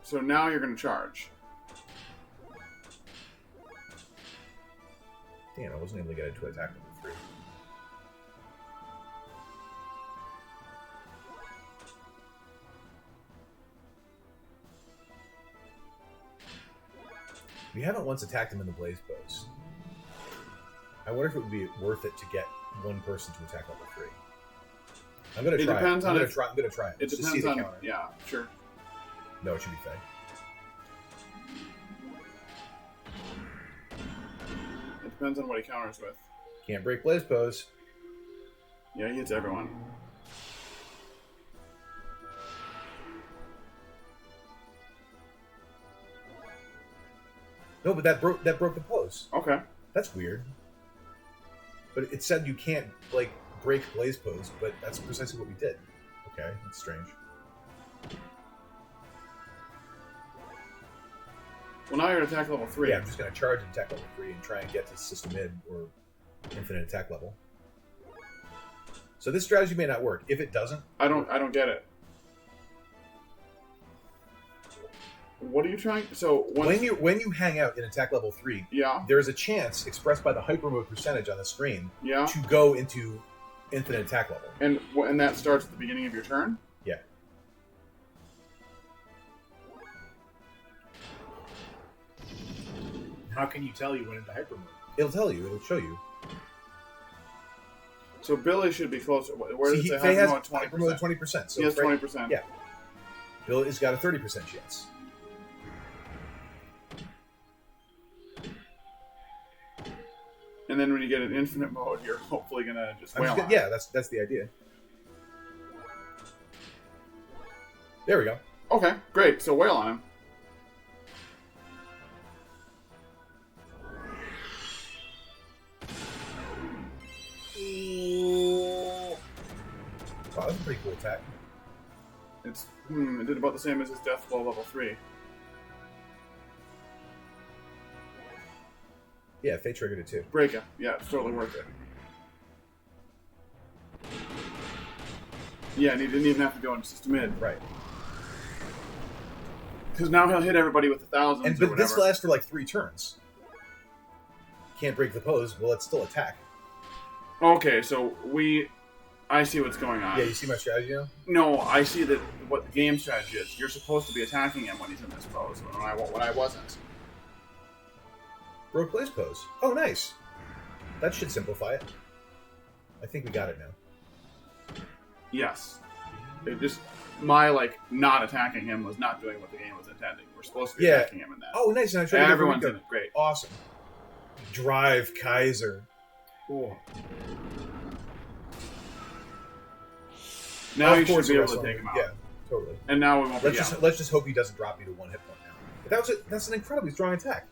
A: So now you're going to charge.
B: Damn, I wasn't able to get into attack level 3. We haven't once attacked him in the blaze pose. I wonder if it would be worth it to get one person to attack level 3. I'm gonna try.
A: Depends on
B: I'm gonna try it.
A: It
B: Just to
A: depends
B: see the
A: on.
B: counter.
A: Yeah, sure.
B: No, it should be Faye.
A: It depends on what he counters with.
B: Can't break blaze pose.
A: Yeah, he hits everyone.
B: No, but that broke the pose.
A: Okay.
B: That's weird. But it said you can't like break blaze pose, but that's precisely what we did. Okay, that's strange.
A: Well, now you're at attack level 3.
B: Yeah, I'm just gonna charge at attack level 3 and try and get to system mid or infinite attack level. So this strategy may not work. If it doesn't,
A: I don't get it. What are you trying? So
B: when you hang out in attack level 3,
A: yeah,
B: there's a chance expressed by the hyper mode percentage on the screen
A: yeah,
B: to go into infinite attack level.
A: and that starts at the beginning of your turn.
B: Yeah.
C: How can you tell you went into hyper mode?
B: It'll tell you. It'll show you.
A: So Billy should be closer. Where does it
B: Faye has
A: have
B: hyper mode 20%. So
A: he has
B: it's right-
A: 20%.
B: Yeah. Bill has got a 30% chance.
A: And then when you get an infinite mode, you're hopefully gonna just wail on it.
B: Yeah, that's the idea. There we go.
A: Okay, great. So wail on him.
B: Wow, that's a pretty cool attack.
A: It did about the same as his death blow level 3.
B: Yeah, Faye triggered it too.
A: Break it. Yeah, it's totally worth it. Yeah, and he didn't even have to go into system mid.
B: Right.
A: Because now he'll hit everybody with 1,000s
B: But this lasts for like 3 turns. Can't break the pose. Well, it's still attack.
A: Okay, so I see what's going on.
B: Yeah, you see my strategy now?
A: No, I see that what the game strategy is. You're supposed to be attacking him when he's in this pose, when I wasn't.
B: Broke blaze pose. Oh, nice. That should simplify it. I think we got it now.
A: Yes. It just my not attacking him was not doing what the game was intending. We're supposed to be attacking him in that.
B: Oh, nice. And I'm
A: everyone's in it. Great.
B: Awesome. Drive Kaiser.
C: Cool.
A: Now you should be able to take him out.
B: Yeah, totally.
A: And now we won't.
B: Let's just hope he doesn't drop me to 1 hit point now. But that's an incredibly strong attack.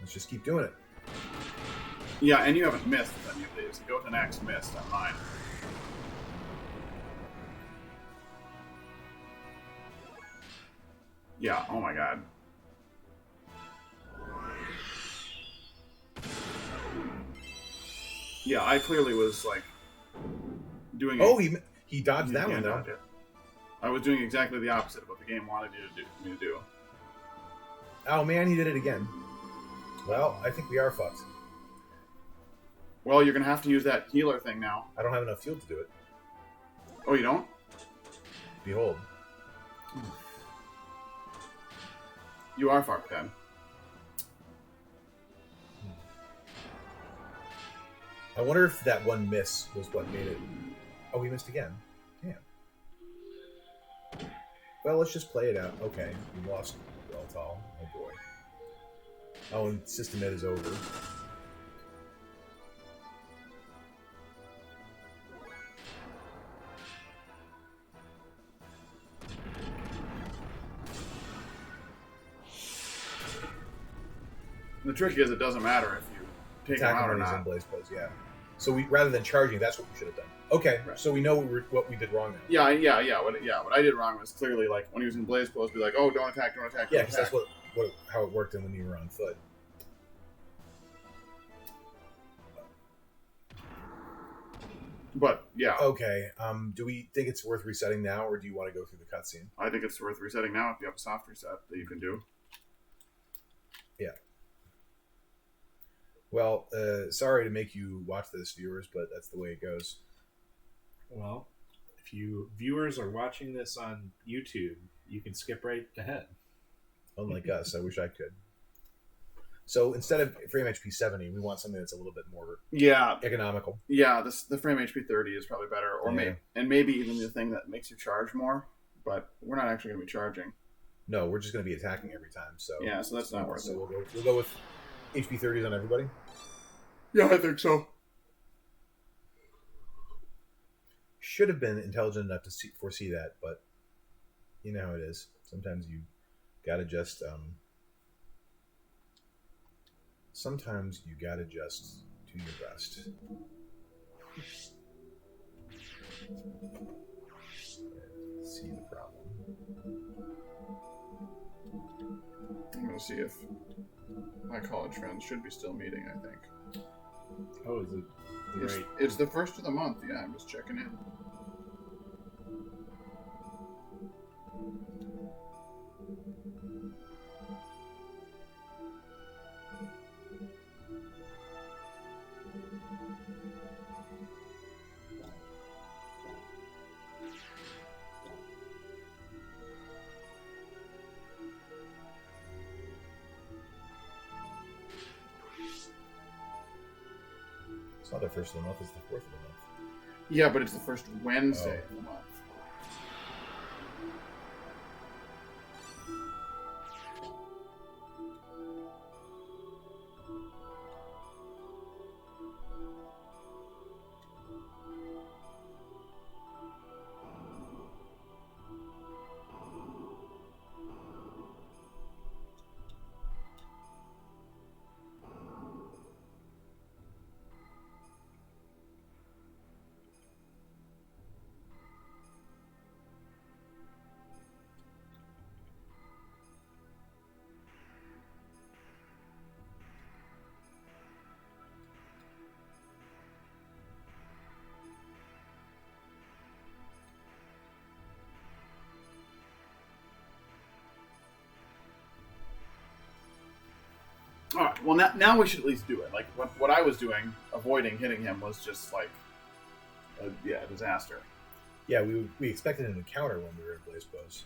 B: Let's just keep doing it.
A: Yeah, and you haven't missed any of these. Go to next missed on mine. Yeah, oh my god. Yeah, I clearly was doing.
B: Oh, he dodged that one though.
A: I was doing exactly the opposite of what the game wanted me to do.
B: Oh man, he did it again. Well, I think we are fucked.
A: Well, you're gonna have to use that healer thing now.
B: I don't have enough fuel to do it.
A: Oh, you don't?
B: Behold.
A: You are fucked then.
B: I wonder if that one miss was what made it Oh, we missed again. Damn. Well, let's just play it out. Okay, we lost Weltall. Oh boy. Oh, and System Ed is over.
A: The trick is, it doesn't matter if you take him
B: Attack
A: out or
B: when he's in
A: not.
B: Blaze Pose, yeah. So we, rather than charging, that's what we should have done. Okay,
A: Right.
B: so we know what we did wrong now.
A: Yeah. What I did wrong was clearly like when he was in Blaze Pose, be like, oh, don't attack, don't attack.
B: Yeah,
A: don't
B: because
A: attack.
B: that's how it worked when you were on foot.
A: But yeah,
B: Okay, do we think it's worth resetting now, or do you want to go through the cutscene?
A: I think it's worth resetting now if you have a soft reset that you can do.
B: Yeah. Well, sorry to make you watch this, viewers, but that's the way it goes.
C: Well, if you viewers are watching this on YouTube, you can skip right ahead.
B: Unlike us, I wish I could. So instead of frame HP 70, we want something that's a little bit more
A: Yeah,
B: economical.
A: yeah. The frame HP 30 is probably better, or
B: Yeah.
A: maybe even the thing that makes you charge more. But we're not actually going to be charging.
B: No, we're just going to be attacking every time. So
A: Yeah, so that's not worth
B: so
A: it.
B: we'll go with HP 30s on everybody.
A: Yeah, I think so.
B: Should have been intelligent enough to foresee that, but you know how it is. Sometimes you gotta just sometimes you gotta just do your best. See the problem.
A: I'm going to see if my college friends should be still meeting. I think
C: Oh, is it the right?
A: it's the first of the month. Yeah, I'm just checking in.
B: It's not the first of the month, it's the fourth of the month.
A: Yeah, but it's the first Wednesday
B: Oh.
A: of the month. All right. Well, now we should at least do it. Like what I was doing, avoiding hitting him, was just like, a disaster.
B: Yeah, we expected an encounter when we were in Blaze Pose.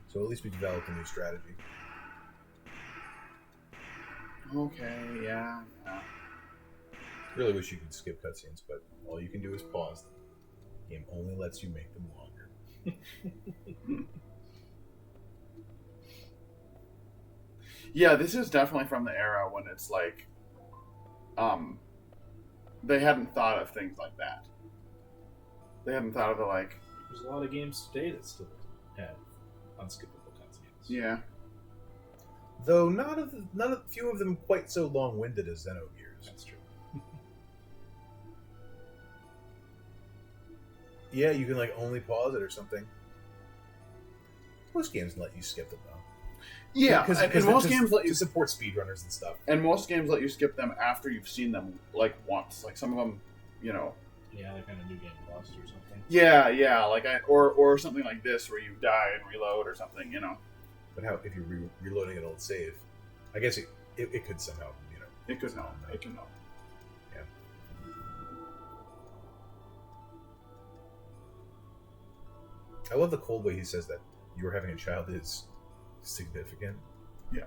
B: So at least we developed a new strategy.
A: Okay. Yeah.
B: Really wish you could skip cutscenes, but all you can do is pause them. The game only lets you make them longer.
A: Yeah, this is definitely from the era when it's like, they hadn't thought of things like that. They hadn't thought of the like,
C: There's a lot of games today that still have unskippable cutscenes.
A: yeah,
B: Though few of them quite so long-winded as Xenogears.
C: That's true.
B: Yeah, you can like only pause it or something. Most games let you skip them though.
A: yeah. And most games let you,
B: to support speedrunners and stuff.
A: and most games let you skip them after you've seen them like once. Like some of them, you know.
C: Yeah, like on a New Game Plus or something.
A: Yeah. Like or something like this where you die and reload or something, you know.
B: But how if you're reloading an old save? I guess it could somehow, you know.
A: It could help. It can help.
B: Yeah. I love the cold way he says that you were having a child is significant.
A: Yeah.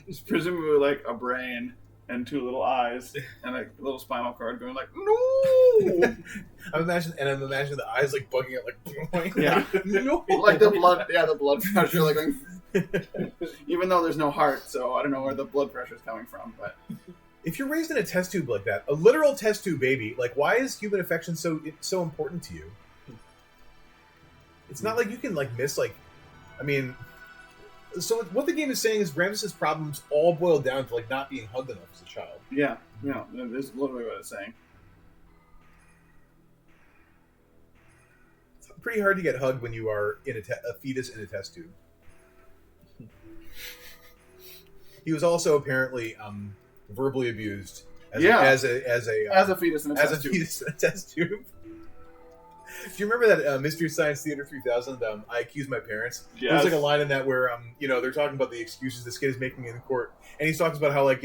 A: It's presumably like a brain and two little eyes and a little spinal cord going like, no!
B: I'm imagining the eyes like bugging out, like,
A: Yeah.
B: no,
A: Like the blood pressure, like going, even though there's no heart, so I don't know where the blood pressure is coming from. But
B: if you're raised in a test tube like that, a literal test tube baby, like, why is human affection so important to you? It's not like you can like miss like, I mean, so what the game is saying is Ramsus's problems all boil down to like not being hugged enough as a child.
A: yeah, this is literally what it's saying.
B: It's pretty hard to get hugged when you are in a fetus in a test tube. He was also apparently verbally abused as a fetus in a test tube. Do you remember that Mystery Science Theater 3000? I Accused My Parents.
A: Yes.
B: There's like a line in that where they're talking about the excuses this kid is making in court, and he talks about how like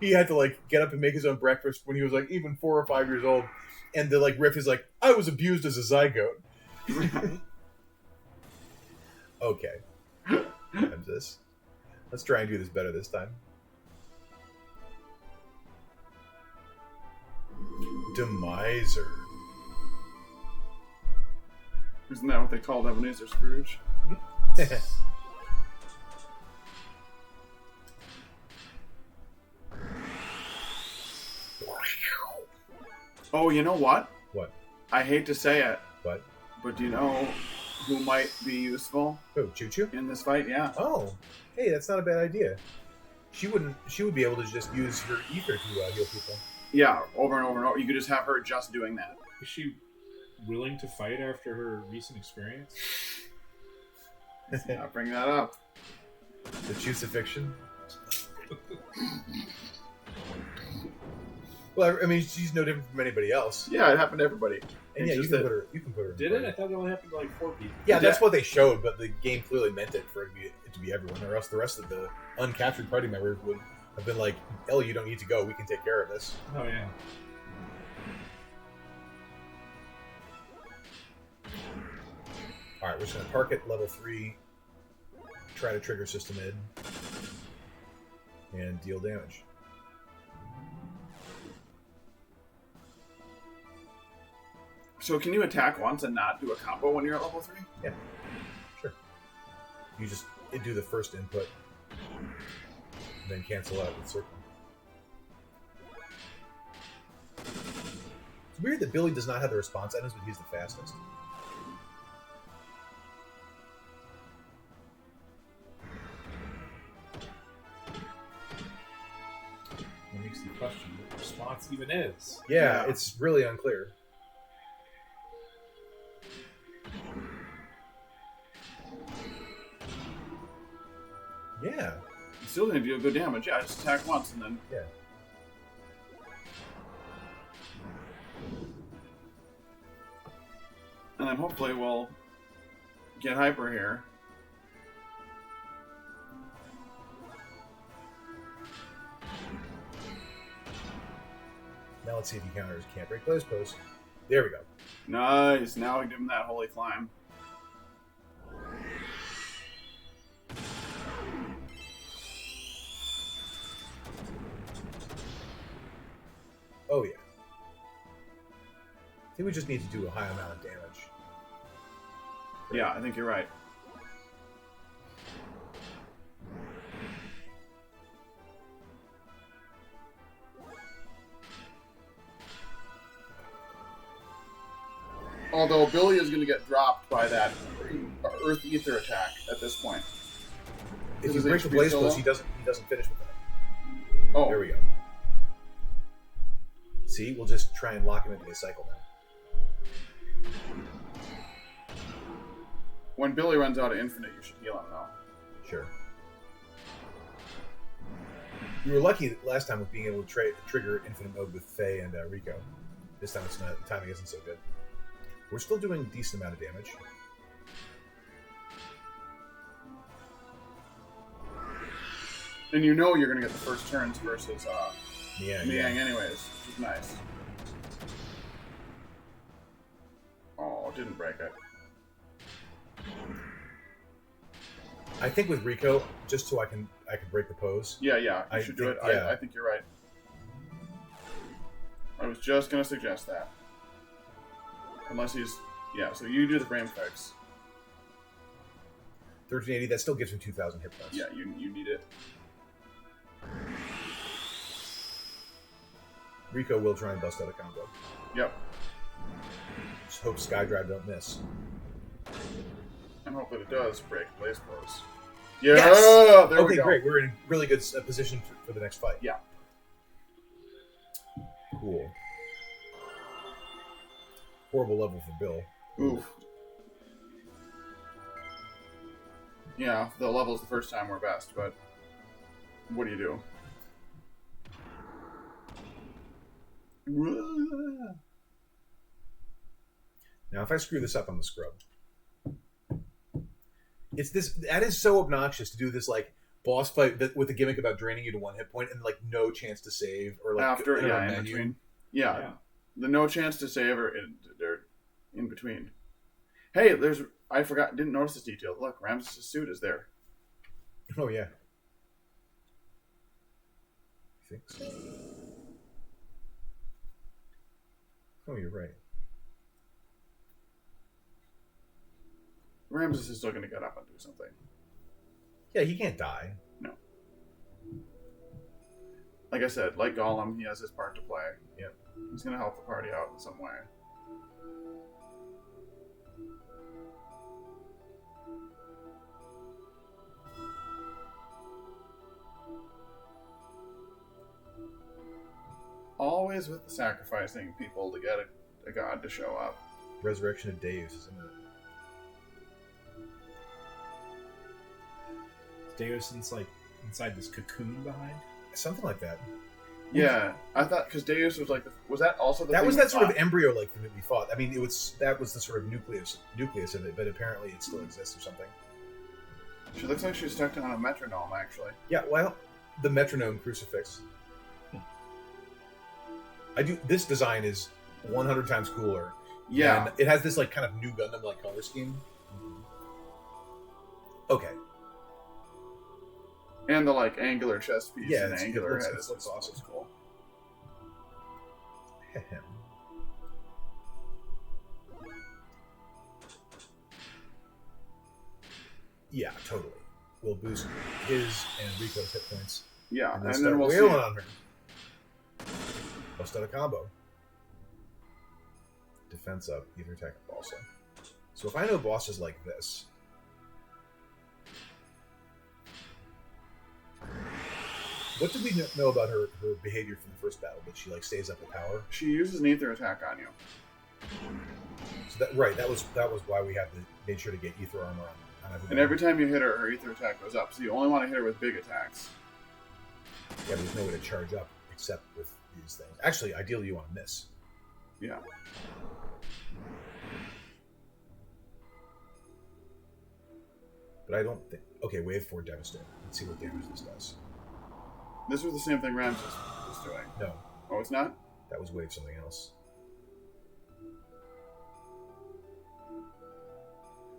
B: he had to like get up and make his own breakfast when he was like even 4 or 5 years old, and the like riff is like, I was abused as a zygote. Okay, let's try and do this better this time. Demiser.
A: Isn't that what they called Ebenezer Scrooge? Oh, you know what?
B: What?
A: I hate to say it.
B: What?
A: But do you know who might be useful
B: Oh, Choo-Choo?
A: in this fight? Yeah.
B: Oh, hey, that's not a bad idea. She would be able to just use her ether to heal people.
A: Yeah, over and over and over. You could just have her just doing that.
C: Is she willing to fight after her recent experience?
A: Yeah, bring that up.
B: The crucifixion. Well, I mean, she's no different from anybody else.
A: Yeah, it happened to everybody.
B: And yeah, you can put her.
C: Did it? I thought it only happened to like 4 people.
B: Yeah, that's what they showed, but the game clearly meant it for it to be everyone, or else the rest of the uncaptured party members would have been like, "Ellie, you don't need to go. We can take care of this."
C: Oh yeah.
B: All right, we're just gonna park at level 3. Try to trigger System Id and deal damage.
A: So can you attack once and not do a combo when you're at level 3?
B: Yeah, sure. You just do the first input, then cancel out with circle. It's weird that Billy does not have the response items, but he's the fastest.
C: It makes you question what the response even is.
B: Yeah, it's really unclear. Yeah.
A: You still didn't do good damage. Yeah, just attack once and then...
B: Yeah.
A: And then hopefully we'll get hyper here.
B: Now let's see if he counters Can't Break Blaze Post. There we go.
A: Nice. Now we give him that holy climb.
B: Oh, yeah. I think we just need to do a high amount of damage.
A: Yeah, I think you're right. Although Billy is going to get dropped by that Earth Ether attack at this point.
B: If you break the Blaze Post, he doesn't finish with that.
A: Oh.
B: There we go. See, we'll just try and lock him into the cycle now.
A: When Billy runs out of infinite, you should heal him, though.
B: Sure. You were lucky last time with being able to trigger infinite mode with Faye and Rico. This time the timing isn't so good. We're still doing a decent amount of damage.
A: And you know you're going to get the first turns versus
B: Niang
A: anyways, which is nice. Oh, didn't break it.
B: I think with Rico, just so I can break the pose.
A: Yeah, you
B: I
A: should do
B: think-
A: it.
B: yeah.
A: I think you're right. I was just gonna suggest that. Unless he's so you do the frame fix.
B: 1380. That still gives me 2,000 hit points.
A: Yeah, you need it.
B: Rico will try and bust out a combo.
A: Yep.
B: Just hope Skydrive don't miss.
A: And hope that it does break Blaze Pose. Yeah,
B: Yes!
A: there we
B: Okay,
A: go.
B: great. We're in really good position for the next fight.
A: Yeah.
B: Cool. Horrible level for Bill.
A: Oof. Yeah, the levels the first time were best, but what do you do?
B: Now, if I screw this up, I'm the scrub. It's this. That is so obnoxious to do this like boss fight with the gimmick about draining you to 1 hit point and like no chance to save or like
A: After,
B: enter a
A: in
B: menu.
A: between. Yeah, the no chance to save or they're in between. Hey, I didn't notice this detail. Look, Ramses' suit is there.
B: Oh yeah. I think so. Oh, you're right.
A: Ramses is still going to get up and do something.
B: Yeah, he can't die.
A: No. Like I said, like Gollum, he has his part to play.
B: Yeah.
A: He's going to help the party out in some way. Always with sacrificing people to get a god to show up.
B: Resurrection of Deus, isn't it?
C: Deus is like inside this cocoon behind.
B: Something like that.
A: Yeah, I thought because Deus was like, was that also the
B: That
A: thing
B: was
A: we
B: that sort of
A: fought?
B: embryo-like thing that we fought. I mean, that was the sort of nucleus of it, but apparently it still exists or something.
A: She looks like she's stuck on a metronome, actually.
B: Yeah, well, the metronome crucifix. This design is 100 times cooler.
A: Yeah,
B: And it has this like kind of new Gundam like color scheme. Okay.
A: and the like angular chest piece
B: Yeah,
A: and
B: it
A: angular
B: looks-
A: head.
B: it looks awesome.
A: It's cool.
B: Yeah, totally. We'll boost his and Rico's hit points.
A: Yeah,
B: And
A: and
B: then
A: then
B: start
A: we'll see.
B: wailing on her. Bust out a combo. Defense up, either attack also. So if I know bosses like this, what did we know about her behavior from the first battle? That she like stays up with power.
A: She uses an ether attack on you.
B: So that was why we made sure to get ether armor on everybody.
A: And every time you hit her, her ether attack goes up. So you only want to hit her with big attacks.
B: Yeah, there's no way to charge up except with these things. Actually, ideally you want to miss.
A: Yeah.
B: But I don't think. Okay, wave 4 Devastate. Let's see what damage this does.
A: This was the same thing Ramses was doing.
B: No,
A: Oh, it's not?
B: that was wave something else.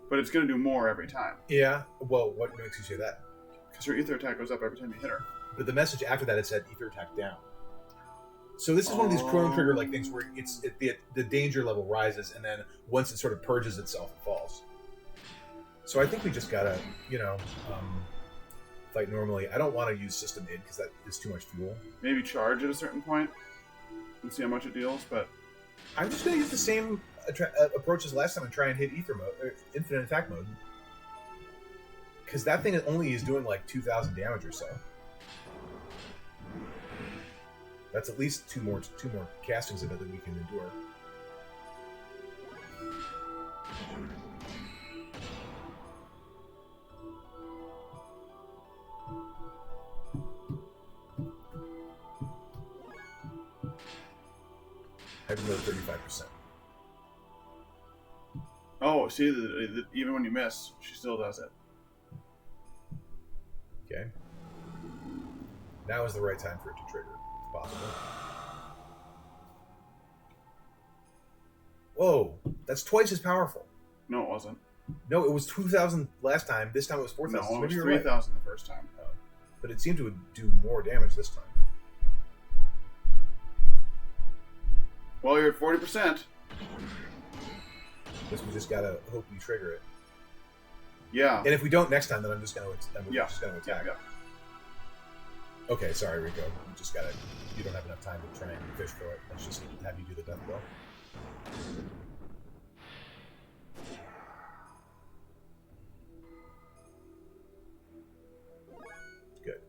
A: But it's going to do more every time.
B: Yeah. Well, what makes you say that?
A: Because her ether attack goes up every time you hit her.
B: But the message after that it said ether attack down. So this is one of these Chrono Trigger like things where the danger level rises, and then once it sort of purges itself, it falls. So I think we just gotta, fight normally. I don't want to use system id because that is too much fuel.
A: Maybe charge at a certain point and see how much it deals, but
B: I'm just gonna use the same approach as last time and try and hit ether mode, or infinite attack mode, because that thing only is doing like 2,000 damage or so. That's at least two more castings of it that we can endure. I have another 35%.
A: oh, see, even when you miss, she still does it.
B: Okay. Now is the right time for it to trigger, if possible. Whoa, that's twice as powerful.
A: No, it wasn't.
B: No, it was 2,000 last time. This time it was
A: No,
B: 4,000.
A: it was
B: Maybe you're
A: 3,000 the first time.
B: right. But it seemed to do more damage this time.
A: Well, you're at 40%.
B: Guess we just gotta hope we trigger it.
A: Yeah.
B: And if we don't next time, then I'm just gonna
A: Yeah.
B: attack.
A: Yeah.
B: Okay, sorry, Rico. You just gotta. You don't have enough time to try and fish for it. Let's just have you do the death blow. Good.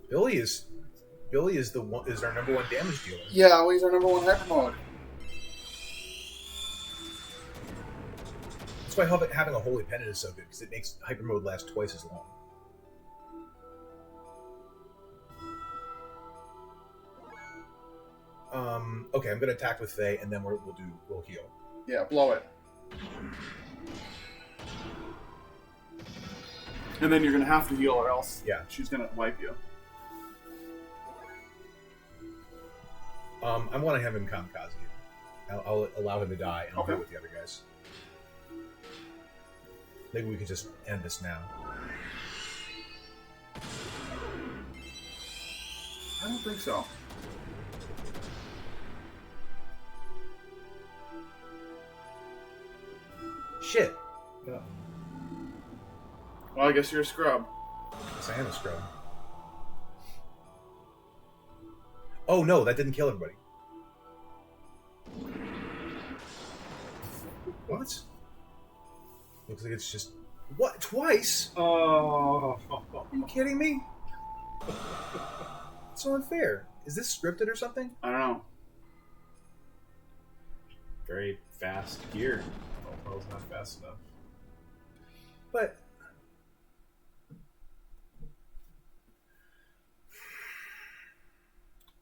B: Billy is our number one damage dealer.
A: Yeah, well, he's our number one hyper mode.
B: That's why having a holy pendant is so good, because it makes hyper mode last twice as long. Okay, I'm gonna attack with Faye, and then we'll heal.
A: Yeah, blow it. And then you're gonna have to heal, or else she's gonna wipe you.
B: I want to have him kamikaze. I'll allow him to die, and I'll deal with the other guys. Maybe we could just end this now.
A: I don't think so.
B: Shit.
A: Yeah. Well, I guess you're a scrub.
B: Yes, I am a scrub. Oh no, that didn't kill everybody. What? Looks like it's just... What? Twice?
C: Oh.
B: Are you kidding me? It's so unfair. Is this scripted or something?
A: I don't know.
C: Very fast gear. Oh, it's not fast enough.
B: But...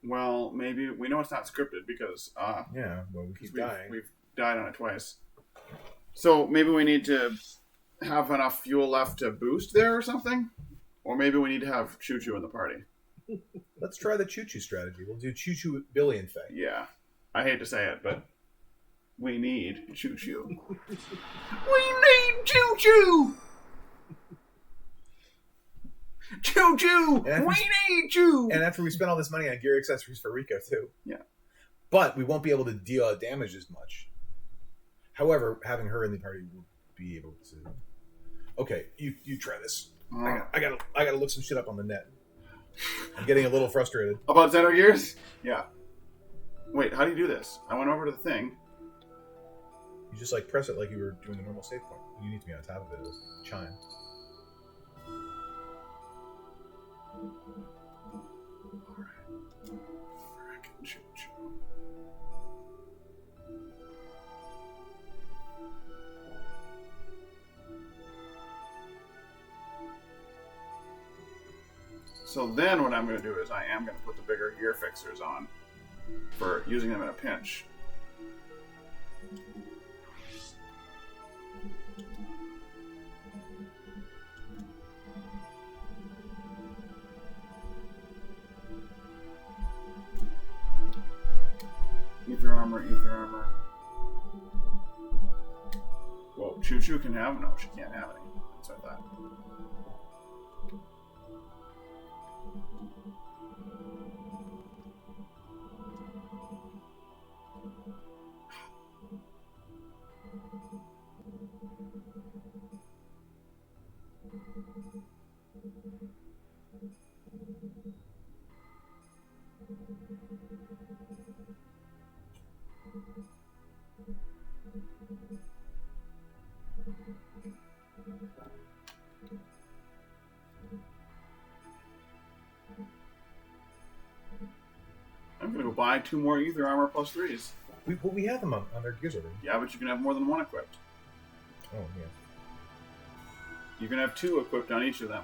A: Well, maybe we know it's not scripted because
B: yeah, well, we keep dying.
A: We've died on it twice. So maybe we need to have enough fuel left to boost there or something, or maybe we need to have Choo Choo in the party.
B: Let's try the Choo Choo strategy. We'll do Choo Choo, Billy, and Faye.
A: Yeah, I hate to say it, but we need Choo Choo. We need Choo Choo. Choo Choo! We need Choo!
B: And after we spend all this money on gear accessories for Rico, too.
A: Yeah.
B: But we won't be able to deal out damage as much. However, having her in the party will be able to... Okay, you try this. I gotta look some shit up on the net. I'm getting a little frustrated.
A: About Xenogears? Yeah. Wait, how do you do this? I went over to the thing.
B: You just, press it like you were doing a normal save point. You need to be on top of it. It'll chime.
A: So then what I'm going to do is I am going to put the bigger gear fixers on for using them in a pinch. Ether armor. Whoa, Choo Choo can have? No, she can't have any. That's what I thought. I'm going to go buy 2 more Ether Armor plus 3s.
B: We have them on their gears already.
A: Yeah, but you can have more than one equipped.
B: Oh, yeah.
A: You can have 2 equipped on each of them.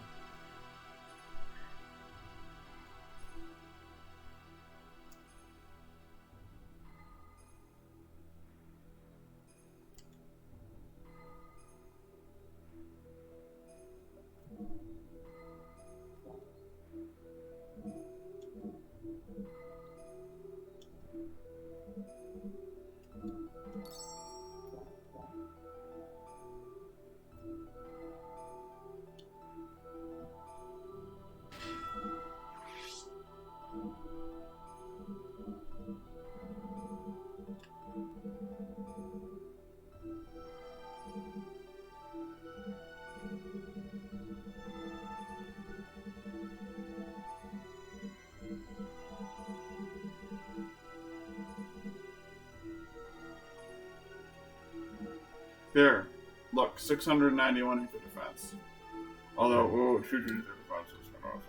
A: Here, look, 691 hit the defense. Although, ooh, Choo Choo's defense is kind of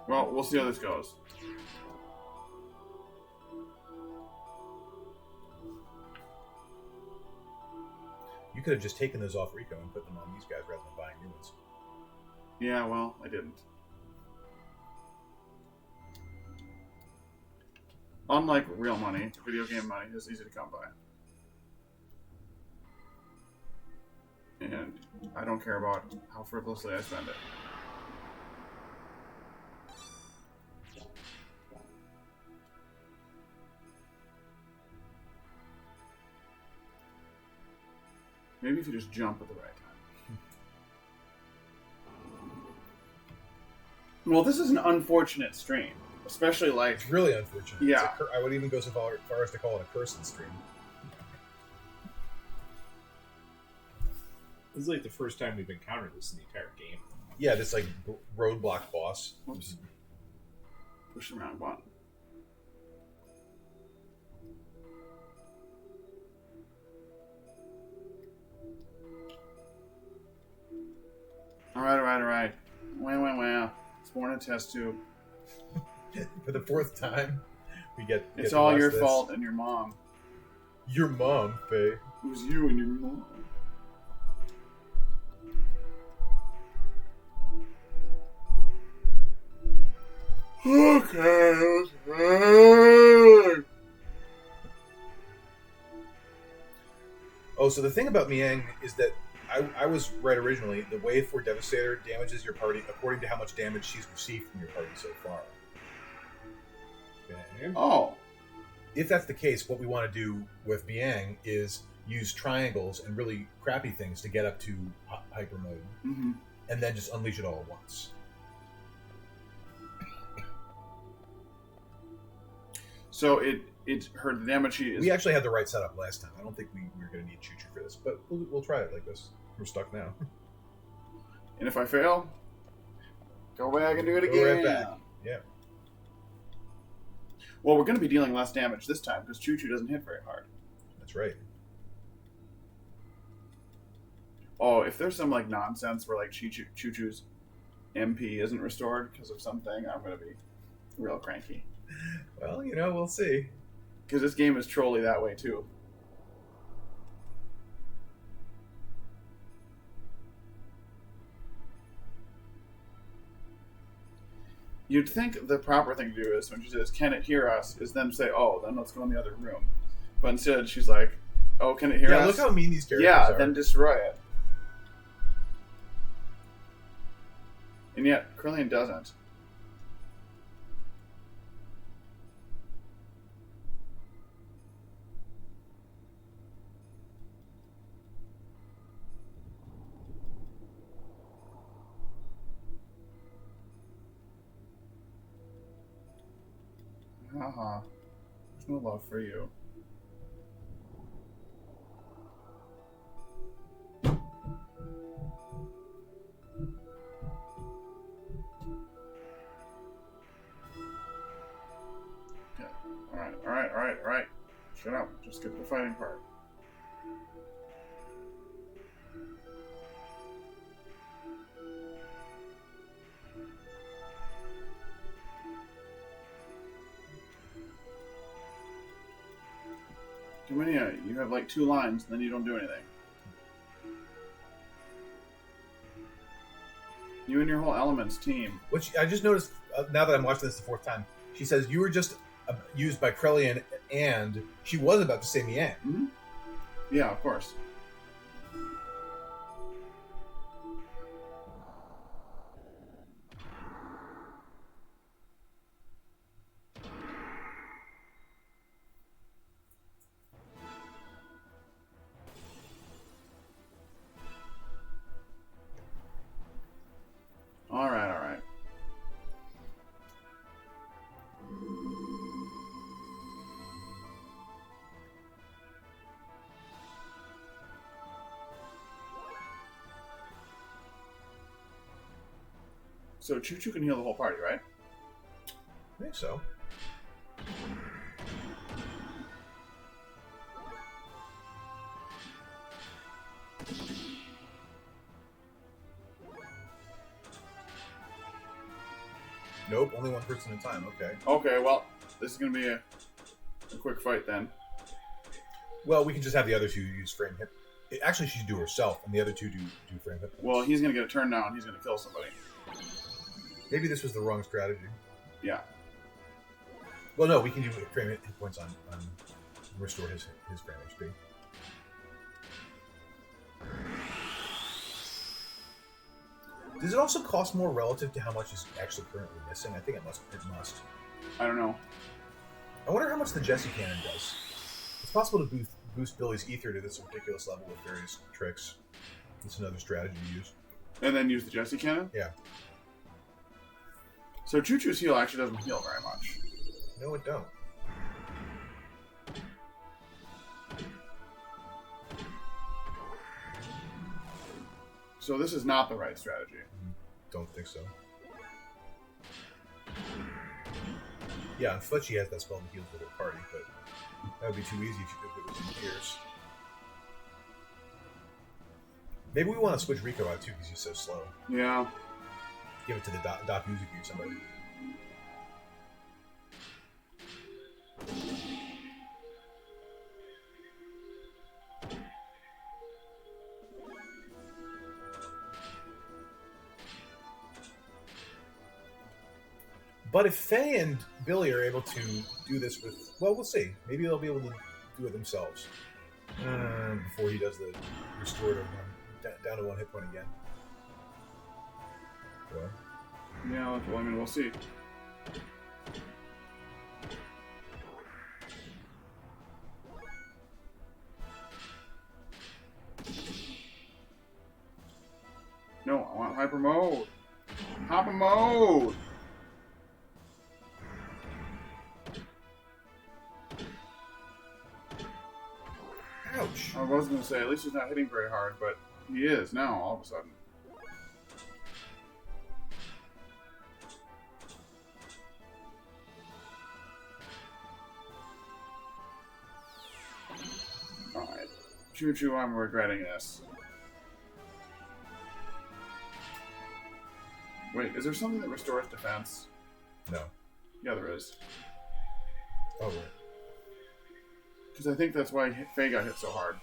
A: Well, we'll see how this goes.
B: You could have just taken those off Rico and put them on these guys rather than buying new ones.
A: Yeah, well, I didn't. Unlike real money, video game money is easy to come by. And I don't care about how frivolously I spend it. Maybe if you just jump at the right time. Well, this is an unfortunate stream. Especially like...
B: It's really unfortunate.
A: Yeah.
B: I would even go so far as to call it a cursed stream.
C: This is like the first time we've encountered this in the entire game.
B: Yeah, this like roadblock boss.
A: Whoops. Push the wrong button. Alright. Wow. It's more than a test tube.
B: For the fourth time, we get
A: It's
B: to
A: all
B: watch
A: your
B: this.
A: fault and your mom.
B: Your mom, Faye.
A: It was you and your mom. Okay.
B: Oh, so the thing about Miang is that I was right originally. The Wave 4 Devastator damages your party according to how much damage she's received from your party so far.
C: Okay.
A: Oh.
B: If that's the case, what we want to do with Miang is use triangles and really crappy things to get up to hyper mode,
A: Mm-hmm.
B: and then just unleash it all at once.
A: So it's her damage sheet is...
B: We actually had the right setup last time. I don't think we were going to need Choo Choo for this, but we'll try it like this. We're stuck now.
A: And if I fail, go back and do it
B: Go
A: again.
B: right back. Yeah.
A: Well, we're going to be dealing less damage this time because Choo Choo doesn't hit very hard.
B: That's right.
A: Oh, if there's some like nonsense where like Choo Choo's MP isn't restored because of something, I'm going to be real cranky.
B: Well, we'll see.
A: Because this game is trolly that way too. You'd think the proper thing to do is when she says, "Can it hear us?" is then say, "Oh, then let's go in the other room." But instead, she's like, "Oh, can it hear us?"
B: Yeah, look how mean these characters
A: Yeah,
B: are.
A: then destroy it. And yet, Krillian doesn't. Haha. There's no love for you. Okay. Alright. Shut up. Just skip the fighting part. Dominia, you have like 2 lines, and then you don't do anything. You and your whole Elements team.
B: Which I just noticed now that I'm watching this the fourth time. She says you were just used by Krellian, and she was about to say Miang.
A: Mm-hmm. Yeah, of course. Alright. So Choo Choo can heal the whole party, right?
B: I think so. Nope, only one person at a time. Okay.
A: Okay, well, this is going to be a quick fight then.
B: Well, we can just have the other two use frame hit. Actually, she should do herself, and the other two do frame hit points.
A: Well, he's going to get a turn now, and he's going to kill somebody.
B: Maybe this was the wrong strategy.
A: Yeah.
B: Well, no, we can do frame hit points on restore his frame HP. Does it also cost more relative to how much is actually currently missing? I think it must.
A: I don't know.
B: I wonder how much the Jesse Cannon does. It's possible to boost Billy's ether to this ridiculous level with various tricks. It's another strategy to use.
A: And then use the Jesse Cannon?
B: Yeah.
A: So Choo Choo's heal actually doesn't heal very much.
B: No, it don't.
A: So this is not the right strategy.
B: Don't think so. Yeah, on foot she has that spell to heal the whole party, but that would be too easy if it was in Gears. Maybe we want to switch Rico out too because he's so slow.
A: Yeah.
B: Give it to the Doc Yuzuki or somebody. But if Faye and Billy are able to do this with... Well, we'll see. Maybe they'll be able to do it themselves. Before he does the restorative one. Down to one hit point again. Well.
A: Yeah, well, I mean, we'll see. No, I want hyper mode. Hyper mode!
B: Ouch.
A: I was going to say, at least he's not hitting very hard, but he is now, all of a sudden. Alright. Choo Choo, I'm regretting this. Wait, is there something that restores defense?
B: No.
A: Yeah, there is.
B: Oh, right.
A: Because I think that's why Faye got hit so hard.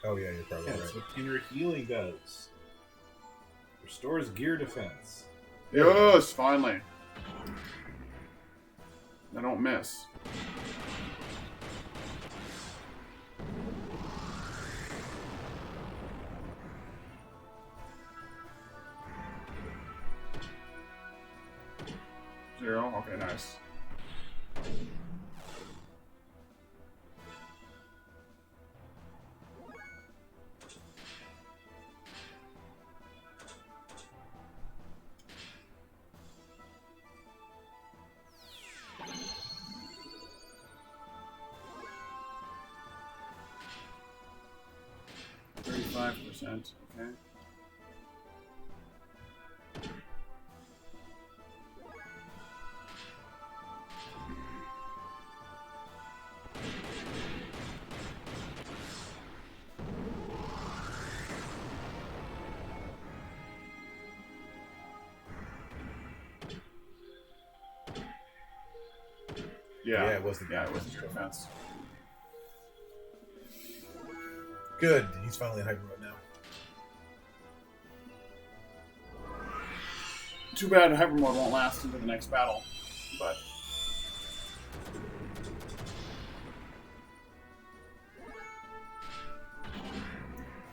B: Oh, yeah, you're probably
C: That's what Inner Healing does. Restores gear defense.
A: Yes, finally. I don't miss. Zero? Okay, nice. %, okay. Yeah,
B: it was the
A: defense.
B: Good. He's finally in hyper mode now.
A: Too bad hyper mode won't last into the next battle, but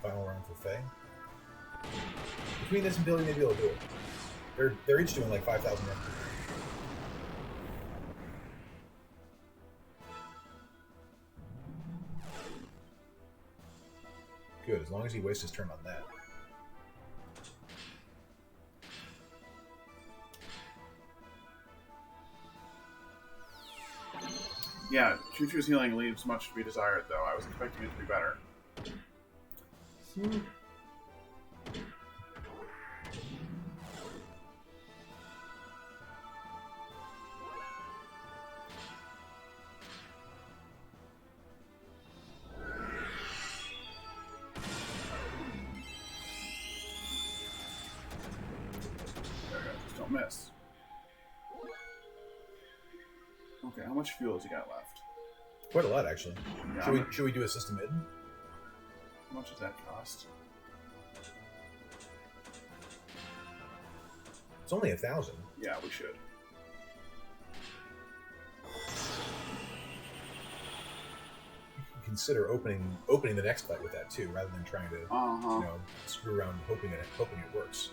B: final round for Faye. Between this and Billy, maybe they'll do it. They're each doing like 5,000 runs. Good, as long as he wastes his turn on that.
A: yeah, Choo Choo's healing leaves much to be desired, though. I was expecting it to be better. don't miss. Okay, how much fuel has he got left?
B: Quite a lot, actually.
A: Yeah,
B: Should we do a system mid?
A: how much does that cost?
B: It's only 1,000.
A: Yeah, we should.
B: Consider opening the next fight with that too, rather than trying to screw around hoping it works.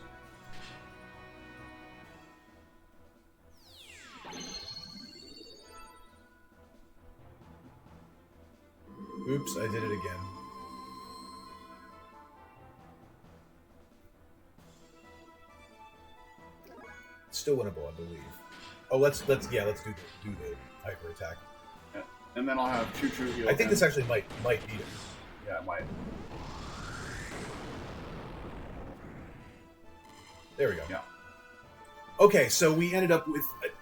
B: Oops, I did it again. Still winnable, I believe. Oh, let's do the hyper attack.
A: And then I'll have Choo heal.
B: I think this actually might beat it.
A: Yeah, it might.
B: There we go.
A: Yeah.
B: Okay, so we ended up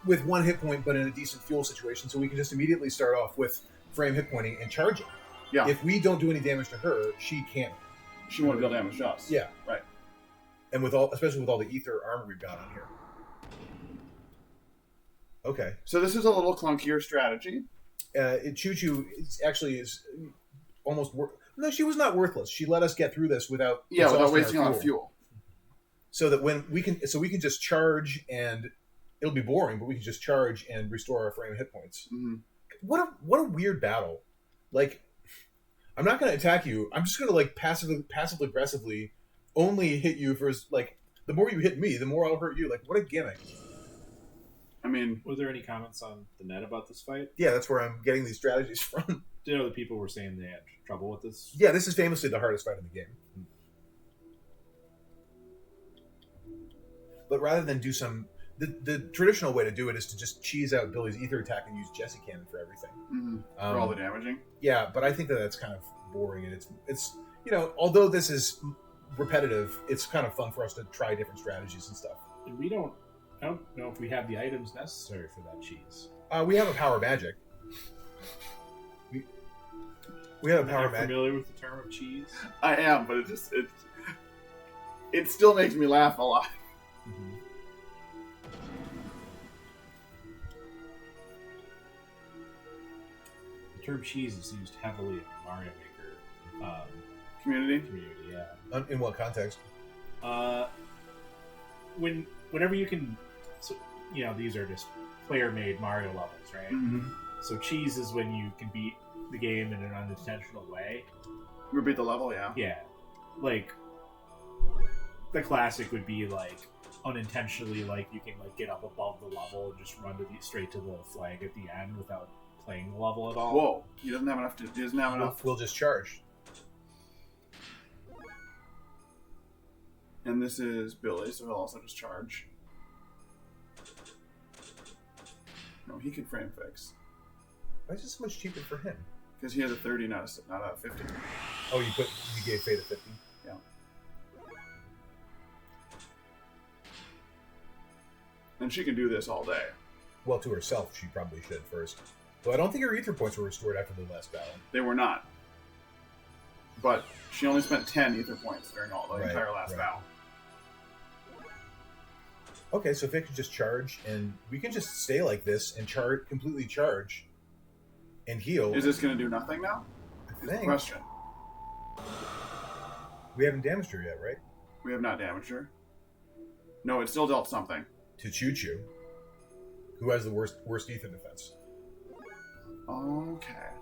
B: with 1 hit point, but in a decent fuel situation, so we can just immediately start off with frame hit pointing and charging.
A: Yeah.
B: If we don't do any damage to her, she can't.
A: She won't deal damage to us.
B: Yeah.
A: Right.
B: And especially with all the ether armor we've got on here. Okay.
A: So this is a little clunkier strategy.
B: Choo-Choo is almost no, she was not worthless. She let us get through this without
A: wasting a lot of fuel.
B: So that when we can just charge, and it'll be boring, but we can just charge and restore our frame hit points.
A: Mm-hmm.
B: What a weird battle. Like, I'm not going to attack you. I'm just going to like passive aggressively only hit you for like the more you hit me, the more I'll hurt you. Like, what a gimmick.
A: I mean,
C: were there any comments on the net about this fight?
B: Yeah, that's where I'm getting these strategies from.
C: Do you know that people were saying they had trouble with this?
B: Yeah, this is famously the hardest fight in the game. But rather than do the traditional way to do it is to just cheese out Billy's ether attack and use Jessie Cannon for everything.
A: Mm-hmm. For all the damaging.
B: Yeah, but I think that's kind of boring, and it's although this is repetitive, it's kind of fun for us to try different strategies and stuff.
C: And I don't know if we have the items necessary for that cheese.
B: We have a power magic. We have a power magic.
C: Familiar with the term of cheese?
A: I am, but it still makes me laugh a lot.
C: Mm-hmm. The term cheese is used heavily in Mario Maker
A: community.
C: Yeah.
B: In what context?
C: Whenever you can, so, these are just player-made Mario levels, right?
A: Mm-hmm.
C: So cheese is when you can beat the game in an unintentional way.
A: Repeat the level, yeah.
C: Yeah, like the classic would be like unintentionally, like you can like get up above the level and just run straight to the flag at the end without playing the level at all.
A: Whoa, he doesn't have enough.
B: We'll just charge.
A: And this is Billy, so he'll also just charge. No, he can frame fix.
B: Why is it so much cheaper for him?
A: Because he has a 30, not a 50.
B: Oh, you gave Fate a 50?
A: Yeah. And she can do this all day.
B: Well, to herself, she probably should first. Though I don't think her ether points were restored after the last battle.
A: They were not. But she only spent 10 ether points during the entire last battle.
B: Okay, so if it could just charge, and we can just stay like this and completely charge and heal.
A: Is this going to do nothing now?
B: I think.
A: Question.
B: We haven't damaged her yet, right?
A: We have not damaged her. No, it still dealt something.
B: To Choo-Choo, who has the worst ether defense.
A: Okay.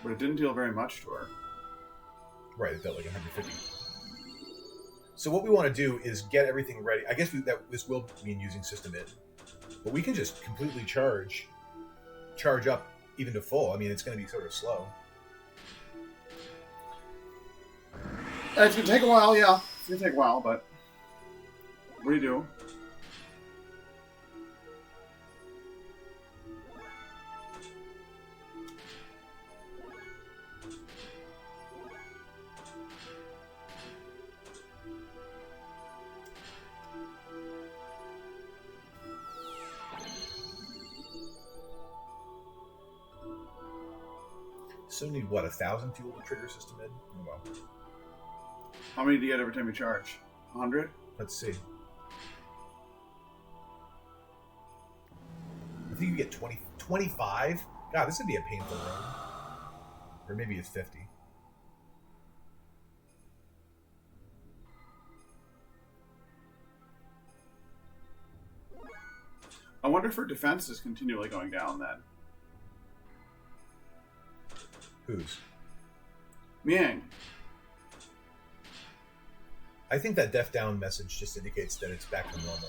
A: But it didn't deal very much to her.
B: Right, it dealt like 150. So what we want to do is get everything ready. I guess this will mean using System Id. But we can just completely charge up even to full. I mean, it's going to be sort of slow.
A: It's going to take a while, yeah. It's going to take a while, but what do you do?
B: So need 1,000 fuel to trigger System Id? Oh well.
A: How many do you get every time you charge? 100?
B: Let's see. I think you get 20, 25. God, this would be a painful road. Or maybe it's 50.
A: I wonder if her defense is continually going down then.
B: Whose?
A: Miang.
B: I think that def down message just indicates that it's back to normal.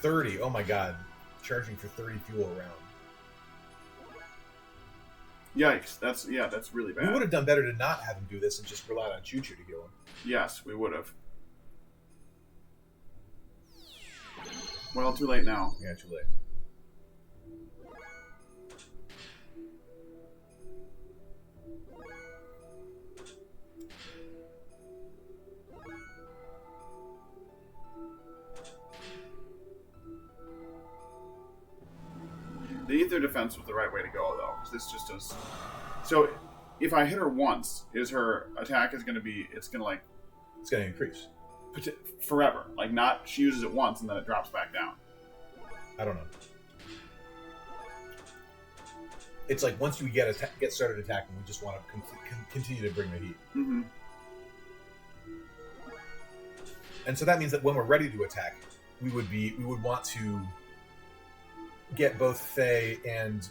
B: $30. Oh my god. Charging for 30 fuel around.
A: Yikes. That's really bad.
B: We would have done better to not have him do this and just relied on Choo Choo to kill him.
A: Yes, we would have. Well, too late now.
B: Yeah, too late.
A: The ether defense was the right way to go, though, because this just does. So, if I hit her once, is her attack is going to be? It's going to like
B: It's going to increase.
A: forever. Like not, she uses it once and then it drops back down.
B: I don't know. It's like once we get started attacking, we just want to continue to bring the heat.
A: Mm-hmm.
B: And so that means that when we're ready to attack, we would want to get both Faye and...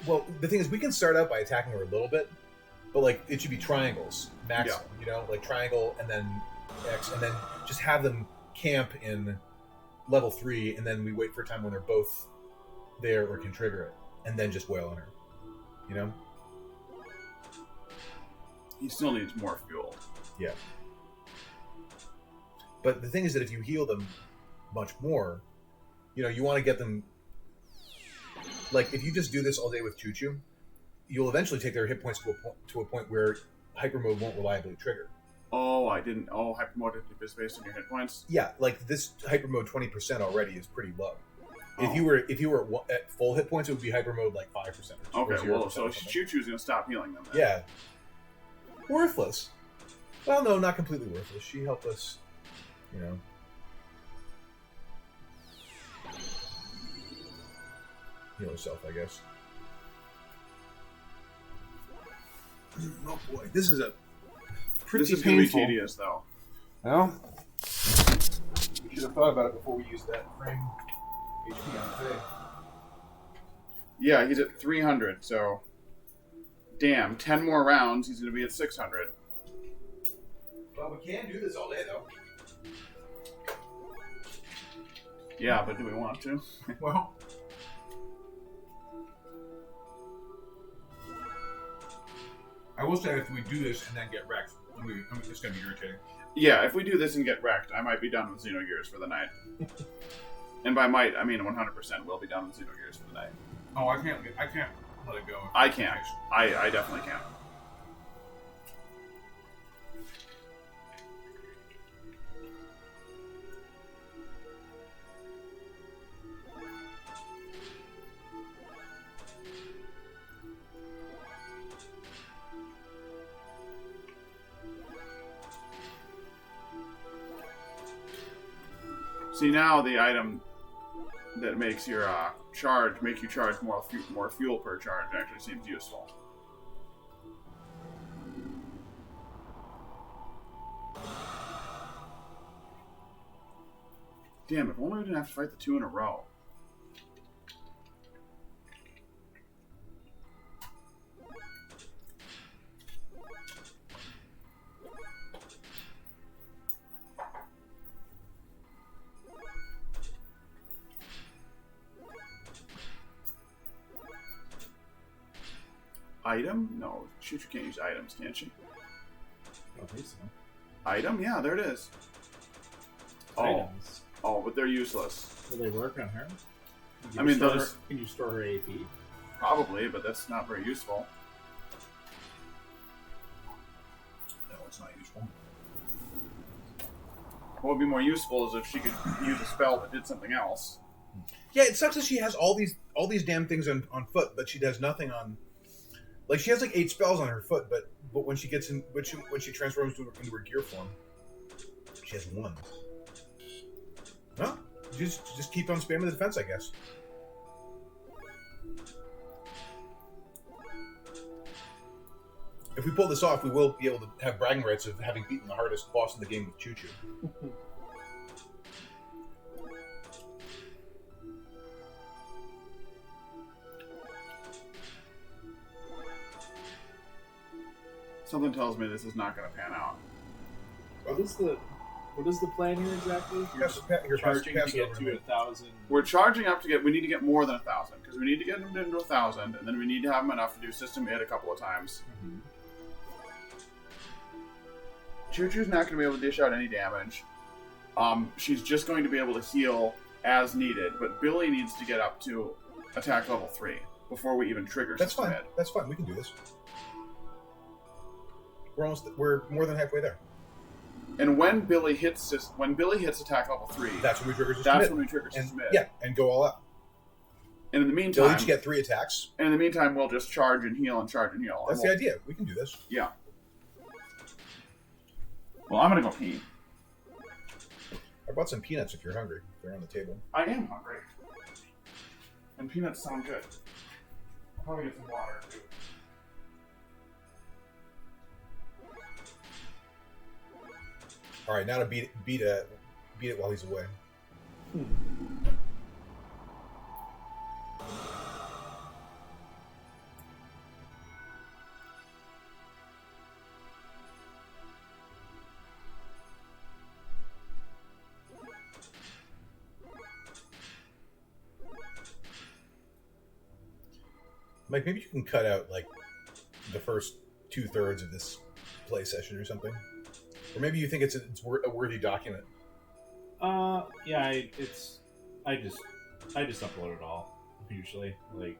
B: Well, the thing is, we can start out by attacking her a little bit, but like it should be triangles, maximum,
A: Yeah.
B: you know? Like triangle and then X, and then just have them camp in level 3, and then we wait for a time when they're both there or can trigger it, and then just wail on her, you know?
A: He still needs more fuel.
B: Yeah. But the thing is that if you heal them much more, you know, you want to get them... Like, if you just do this all day with Choo Choo, you'll eventually take their hit points to a point where hyper mode won't reliably trigger.
A: Oh, I didn't. Oh, hyper mode is based on your hit points.
B: Yeah, like this hyper mode 20% already is pretty low.
A: Oh.
B: If you were at full hit points, it would be hyper mode like 5%. Or
A: Okay,
B: 0%
A: well,
B: or
A: so
B: something.
A: Choo Choo's gonna stop healing them. Then.
B: Yeah. Worthless. Well, no, not completely worthless. She helped us, you know. Heal herself, I guess. Oh boy, this is a pretty
A: This is gonna be
B: painful.
A: tedious, though.
B: Well, we should have thought about it before we used that frame HP on Faye.
A: Yeah, he's at 300. So, damn, 10 more rounds, he's gonna be at 600.
B: Well, we can do this all day, though.
A: Yeah, but do we want to?
B: Well, I will say if we do this and then get wrecked, it's going to be irritating.
A: Yeah, if we do this and get wrecked, I might be done with Xenogears for the night. And by might, I mean 100% will be done with Xenogears for the night.
B: Oh, I can't let it go.
A: I can't. I definitely can't. See, now the item that makes your make you charge more fuel per charge actually seems useful. Damn, if only we didn't have to fight the 2 in a row. Item? No, she can't use items, can she?
C: I don't think so.
A: Item? Yeah, there it is. Oh,
C: Items.
A: oh, but they're useless.
C: Will they work on her?
A: I mean, those-
C: Can you store her AP?
A: Probably, but that's not very useful.
B: No, it's not useful.
A: What would be more useful is if she could use a spell that did something else.
B: Yeah, it sucks that she has all these damn things on foot, but she does nothing on. Like she has like 8 spells on her foot, but when she gets in, when she transforms into her gear form, she has 1. Well, just keep on spamming the defense, I guess. If we pull this off, we will be able to have bragging rights of having beaten the hardest boss in the game with Choo Choo.
A: Something tells me this is not going to pan out.
C: What is the plan here exactly?
B: You're
C: Charging to
B: passing
C: get
B: over
C: to 1,000.
A: We're charging up to get. We need to get more than 1,000 because we need to get them into 1,000, and then we need to have them enough to do system hit a couple of times.
C: Mm-hmm.
A: Choo Choo's not going to be able to dish out any damage. She's just going to be able to heal as needed, but Billy needs to get up to attack level 3 before we even trigger
B: That's
A: system
B: fine.
A: hit.
B: That's fine. We can do this. We're more than halfway there.
A: And when Billy hits attack level 3,
B: That's when we trigger system
A: that's
B: hit.
A: when we trigger system hit.
B: Yeah, and go all out.
A: And in the
B: They'll
A: meantime,
B: each get 3 attacks.
A: and in the meantime, we'll just charge and heal and charge and heal.
B: That's the idea. We can do this.
A: Yeah. Well, I'm gonna go pee.
B: I bought some peanuts if you're hungry. They're on the table.
A: I am hungry. And peanuts sound good. I'll probably get some water too.
B: All right, now to beat it while he's away. Mike, maybe you can cut out like the first 2/3 of this play session or something, or maybe you think it's a worthy document.
C: Yeah, I just upload it all usually. Like,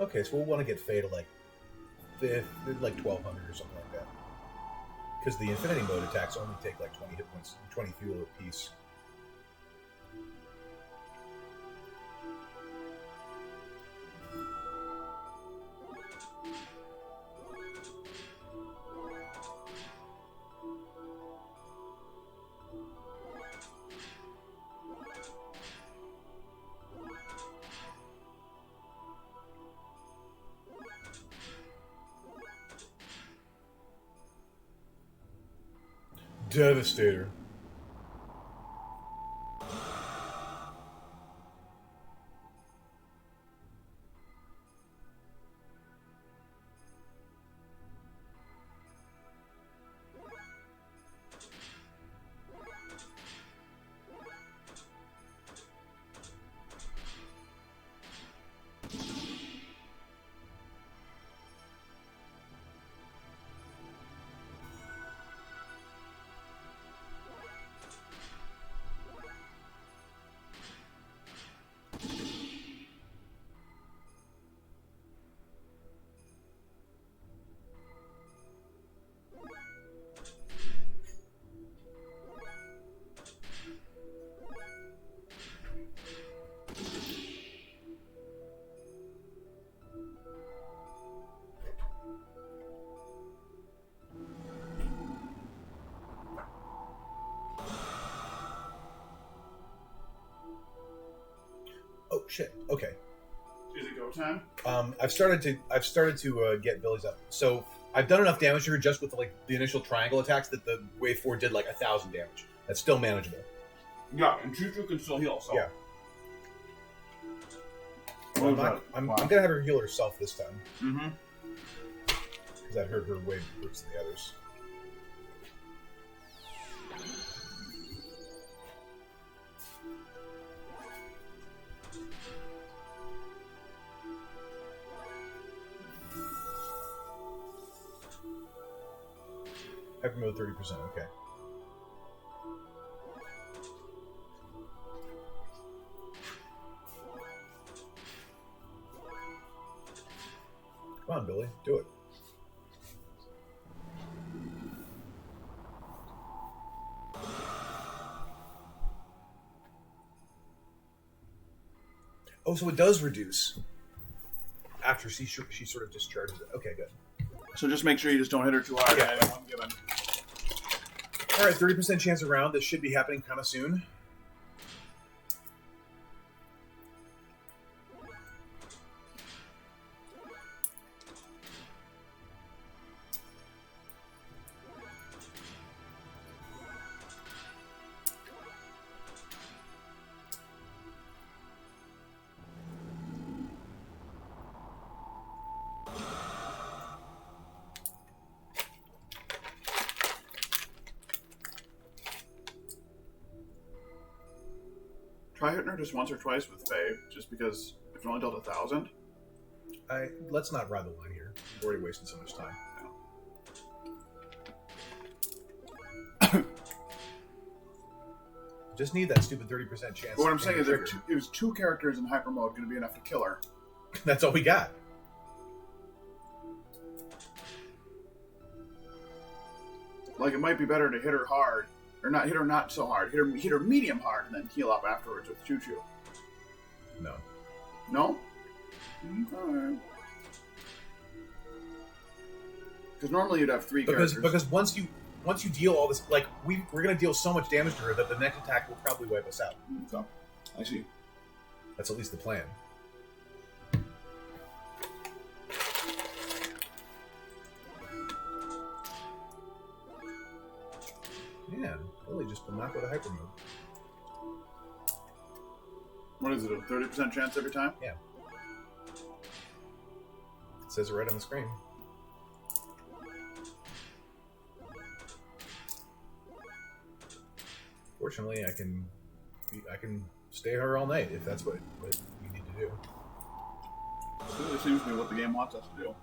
B: Okay, so we'll want to get Faye to like 1,200 or something like that, because the Infinity Mode attacks only take like 20 hit points, 20 fuel a piece. Devastator. Oh shit. Okay.
A: Is it go time?
B: I've started to get Billy's up. So I've done enough damage to her just with like the initial triangle attacks that the wave 4 did like 1,000 damage. That's still manageable.
A: Yeah, and Choo Choo can still heal. So.
B: Yeah. I'm gonna have her heal herself this time.
A: Mm-hmm.
B: Because I've heard her way worse than the others. Hyper mode 30%. Okay. Come on, Billy. Do it. Oh, so it does reduce after she sort of discharges it. Okay, good.
A: So just make sure you just don't hit her too hard.
B: Yeah.
A: I'm given.
B: All right, 30% chance around. This should be happening kind of soon.
A: Try hitting her just once or twice with Faye, just because if you only dealt 1,000.
B: Let's not ride the line here. We've already wasted so much time. Just need that stupid 30% chance.
A: But what I'm saying is, if it was 2 characters in hyper mode, going to be enough to kill her.
B: That's all we got.
A: Like, it might be better to hit her hard, or not hit her not so hard. Hit her medium hard, and then heal up afterwards with Choo Choo.
B: No.
A: No? Alright. Because normally you'd have 3 characters.
B: Because once you deal all this, like we're gonna deal so much damage to her that the next attack will probably wipe us out.
A: So, I see.
B: That's at least the plan. Yeah, really just will knock out a hyper move.
A: What is it, a 30% chance every time?
B: Yeah. It says it right on the screen. Fortunately, I can stay her all night if that's what we need to do.
A: It really seems to be what the game wants us to do.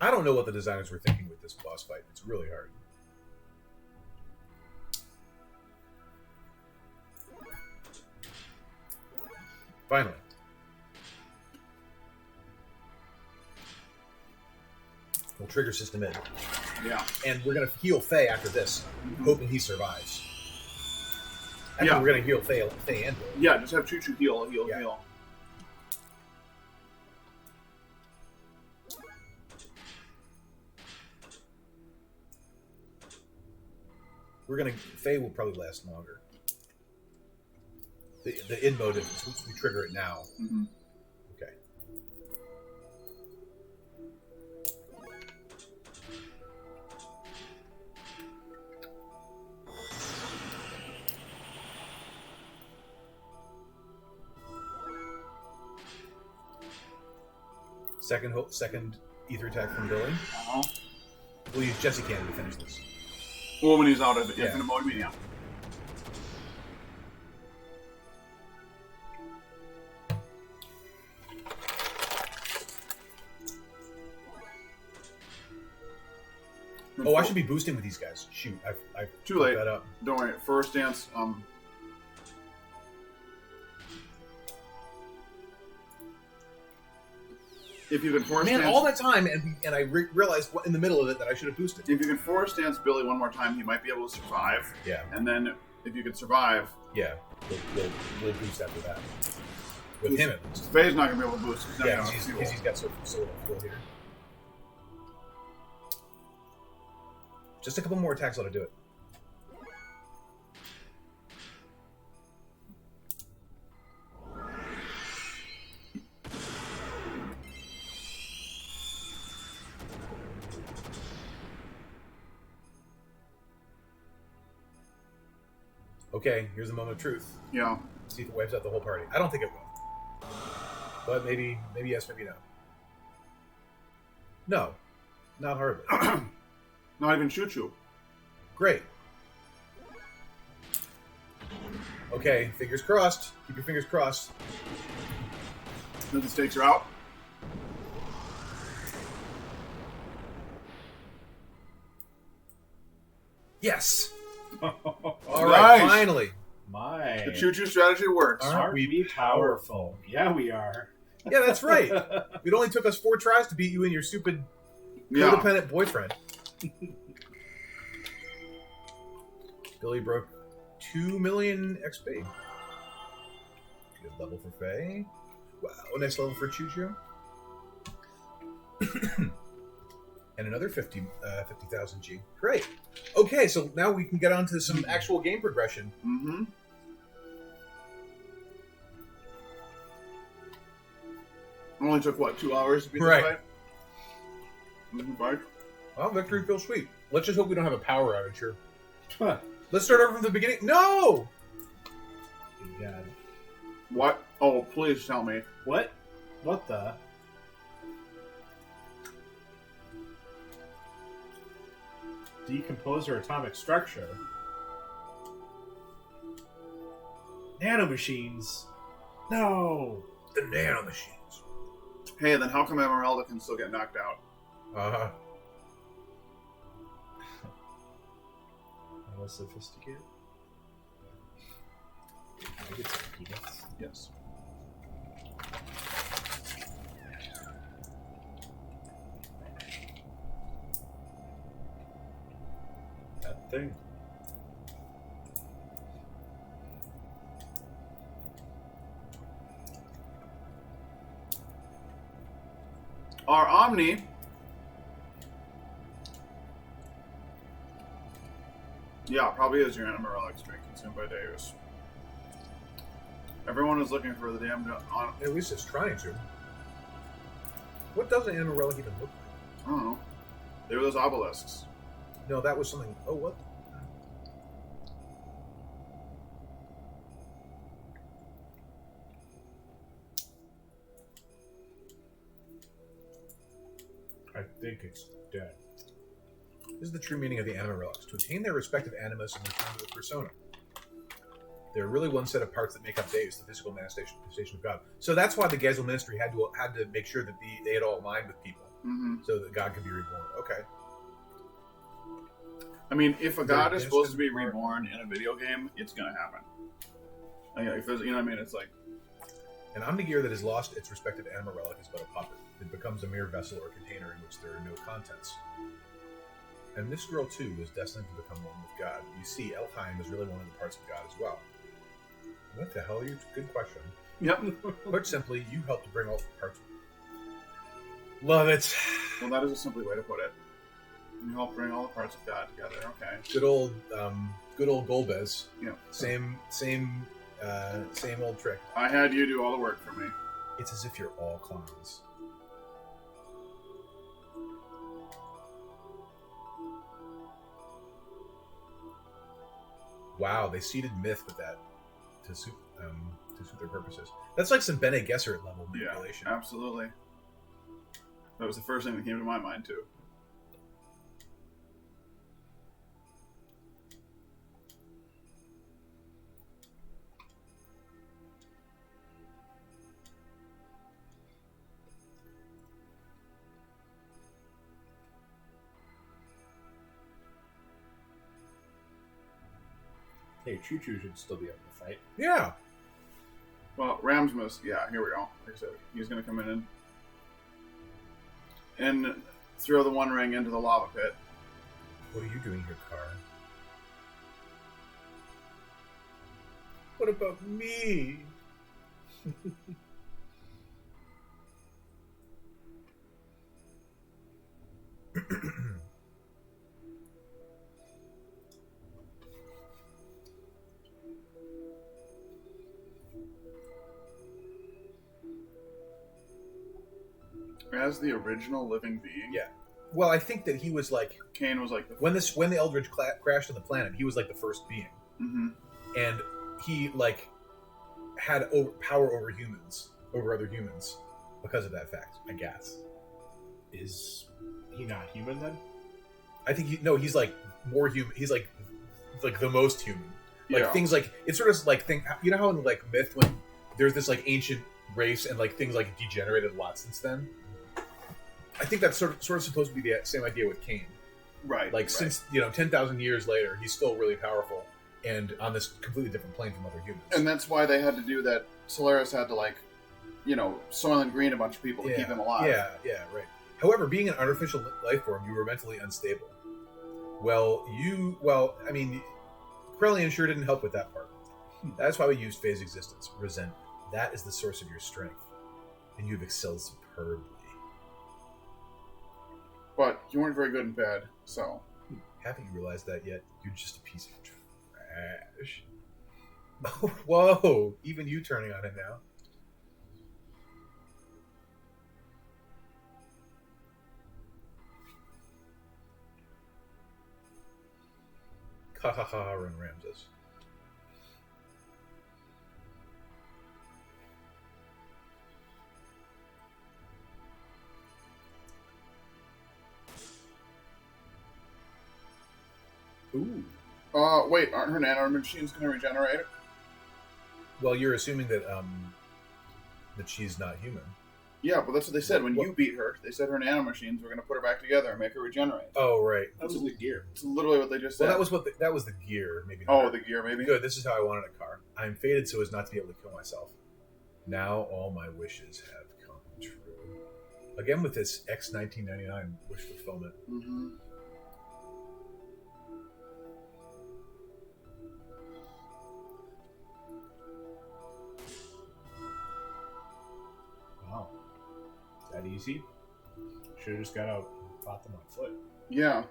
B: I don't know what the designers were thinking with this boss fight. It's really hard. Finally. We'll trigger system in.
A: Yeah.
B: And we're going to heal Faye after this, hoping he survives. Actually,
A: Yeah.
B: we're going to heal Faye and Bill.
A: Yeah, just have Choo Choo heal.
B: Yeah. Faye will probably last longer. The in mode is once we trigger it now.
A: Mm-hmm.
B: Okay. Second ether attack from Billy.
A: Uh-huh.
B: We'll use Jesse Cannon to finish this.
A: Well, when he's out of
B: Yeah.
A: infinite mode, yeah.
B: Oh, I should be boosting with these guys. Shoot, I've
A: Too late.
B: that up.
A: Don't worry. First dance. If you can force
B: Man,
A: dance,
B: all that time, and I realized in the middle of it that I should have boosted.
A: if you can force dance Billy one more time, he might be able to survive.
B: Yeah,
A: And then if you can survive,
B: yeah, we'll boost after that. With him at least.
A: Faye's not gonna be able to boost.
B: Yeah, because he's got so little fuel here. Just a couple more attacks ought to do it. Okay, here's a moment of truth.
A: Yeah.
B: See if it wipes out the whole party. I don't think it will. But maybe yes, maybe no. No. Not hardly.
A: Not even Choo Choo.
B: Great. Okay, fingers crossed. Keep your fingers crossed.
A: Then the stakes are out.
B: Yes.
C: All
B: All right,
A: Nice.
B: finally.
C: My.
A: The choo-choo strategy works.
B: Aren't we
C: powerful? Yeah, we are.
B: Yeah, that's right. It only took us 4 tries to beat you and your stupid
A: Yeah.
B: codependent boyfriend. Billy broke 2 million XP. Good level for Faye. Wow, nice level for Choo Choo. And another 50,000 G. Great. Okay, so now we can get on to some actual game progression.
A: Mm-hmm. Only took, what, 2 hours to beat
B: Right.
A: the fight?
B: Well, victory feels sweet. Let's just hope we don't have a power outage here.
C: Huh.
B: Let's start over from the beginning. No!
C: Good God.
A: What? Oh, please tell me.
C: What? What the? Decompose her atomic structure. Nanomachines. No.
B: The nanomachines.
A: Hey, then how come Emeralda can still get knocked out?
B: Uh-huh.
C: That was sophisticated. I get some peanuts.
A: Yes.
C: That thing.
A: Our Omni. Yeah, probably is your animal relics being consumed by Deus. Everyone is looking for the damn on.
B: At least it's trying to. What does an animal relic even look like?
A: I don't know. They were those obelisks.
B: No, that was something. Oh, what?
C: I think it's dead.
B: This is the true meaning of the anima relics. To attain their respective animus and return to the persona. They're really one set of parts that make up Deus, the physical manifestation of God. So that's why the Gezel Ministry had to make sure that they had all aligned with people, so that God could be reborn. Okay.
A: I mean, if a god is
B: Their
A: supposed to be
B: distant
A: reborn in a video game, it's gonna happen. Like, if there's, you know what I mean? It's like,
B: An Omnigear that has lost its respective anima relic is but a puppet. It becomes a mere vessel or container in which there are no contents. And this girl, too, is destined to become one with God. You see, Elfheim is really one of the parts of God as well. What the hell are you? Good question.
A: yep.
B: Put simply, you help to bring all the parts. Love it.
A: Well, that is a simple way to put it. You help bring all the parts of God together. Okay.
B: Good old Golbez.
A: Yeah.
B: Same old trick.
A: I had you do all the work for me.
B: It's as if you're all clowns. Wow, they seeded myth with that to suit their purposes. That's like some Bene Gesserit level manipulation.
A: Yeah, absolutely. That was the first thing that came to my mind too.
C: Hey, Choo Choo should still be able to fight.
B: Yeah.
A: Well, Ramsmus, yeah, here we go. Like I said, he's going to come in and throw the One Ring into the lava pit.
B: What are you doing here, Car? What about me?
A: As the original living being,
B: Yeah. Well, I think that he was like
A: Cain was like the
B: when the Eldritch crashed on the planet, he was like the first being,
A: Mm-hmm.
B: and he like had power over other humans, because of that fact. I guess.
C: Is he not human then?
B: I think he's like more human. He's like the most human. Like
A: Yeah.
B: things like it's sort of like you know how in like myth when there's this like ancient race and like things like degenerated a lot since then. I think that's sort of supposed to be the same idea with Cain.
A: Right.
B: Like since 10,000 years later, he's still really powerful and on this completely different plane from other humans.
A: And that's why they had to do that. Solaris had to Soylent Green a bunch of people to keep him alive.
B: Yeah, right. However, being an artificial life form, you were mentally unstable. Krellian sure didn't help with that part. That's why we used Faye's existence, resentment. That is the source of your strength, and you've excelled superbly.
A: But you weren't very good in bed, so...
B: Haven't you realized that yet? You're just a piece of trash. Oh, whoa! Even you turning on him now. Ha ha ha, Aaron Ramses. Ooh.
A: Wait, aren't her nano machines going to regenerate?
B: Well, you're assuming that she's not human.
A: Yeah, but that's what they said. When you beat her, they said her nano machines were going to put her back together and make her regenerate.
B: Oh, right.
C: That was the gear.
A: It's literally what they just said.
B: Well, that was the gear, maybe.
A: Oh, the gear, maybe?
B: Good, this is how I wanted a car. I'm fated so as not to be able to kill myself. Now all my wishes have come true. Again with this X1999 wish fulfillment.
A: Mm-hmm.
C: Wow. Is that easy? Should have just got out and fought them on foot.
A: Yeah.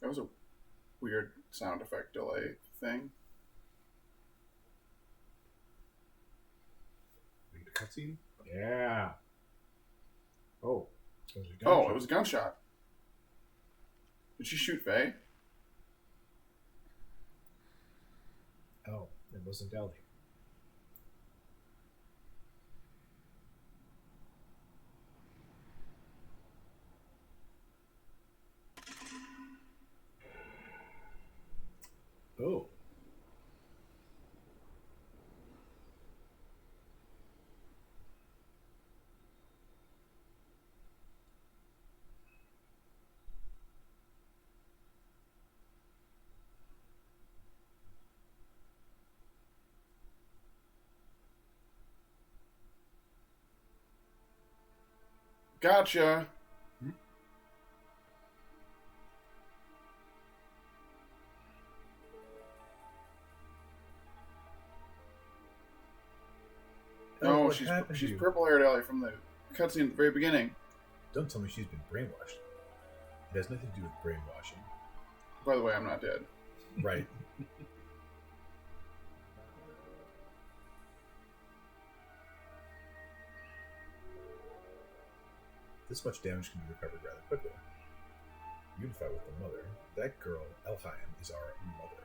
A: That was a weird sound effect delay thing.
B: Read the cutscene?
C: Yeah. Oh.
A: It was a gunshot. Did she shoot Faye?
C: Oh, it wasn't Ellie. Oh.
A: Gotcha. No, she's purple-haired Ellie from the cutscene at the very beginning.
B: Don't tell me she's been brainwashed. It has nothing to do with brainwashing.
A: By the way, I'm not dead.
B: Right. This much damage can be recovered rather quickly. Unify with the mother. That girl, Elheim, is our mother.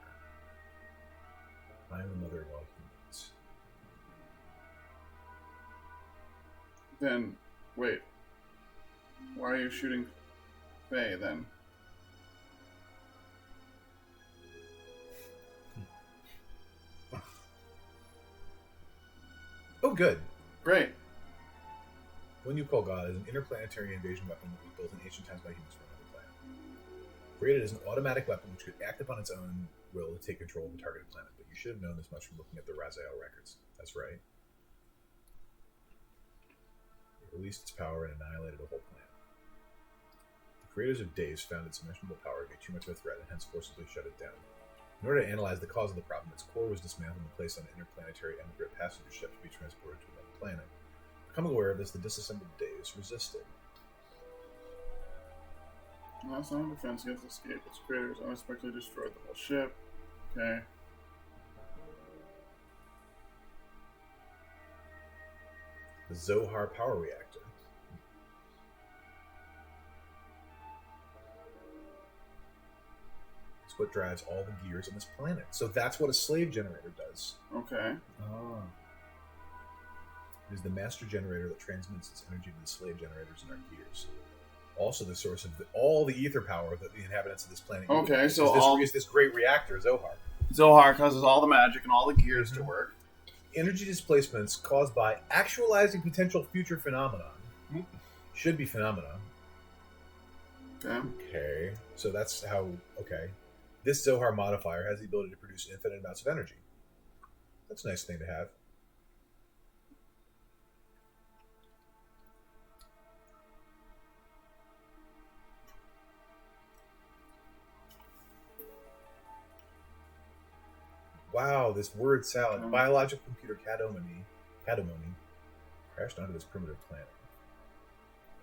B: I am the mother of all humans.
A: Then, wait. Why are you shooting Faye, then?
B: Oh, good.
A: Great.
B: One you call God is an interplanetary invasion weapon that was built in ancient times by humans for another planet. Created as an automatic weapon which could act upon its own will to take control of the targeted planet, but you should have known this much from looking at the Raziel records. That's right. It released its power and annihilated a whole planet. The creators of Days found its immeasurable power to be too much of a threat and hence forcibly shut it down. In order to analyze the cause of the problem, its core was dismantled and placed on an interplanetary emigrant passenger ship to be transported to another planet. Becoming aware of this, the disassembled Days resisted.
A: Last line of defense against escape. Its creators unexpectedly destroyed the whole ship. Okay.
B: The Zohar power reactor. It's what drives all the gears on this planet. So that's what a slave generator does.
A: Okay.
C: Oh.
B: It is the master generator that transmits its energy to the slave generators in our gears. Also the source of all the ether power that the inhabitants of this planet use.
A: Okay, so
B: is this great reactor, Zohar.
A: Zohar causes all the magic and all the gears to work.
B: Energy displacements caused by actualizing potential future phenomenon. Should be phenomena. Okay. So that's how... Okay. This Zohar modifier has the ability to produce infinite amounts of energy. That's a nice thing to have. Wow, this word salad. Biological computer cadomony crashed onto this primitive planet.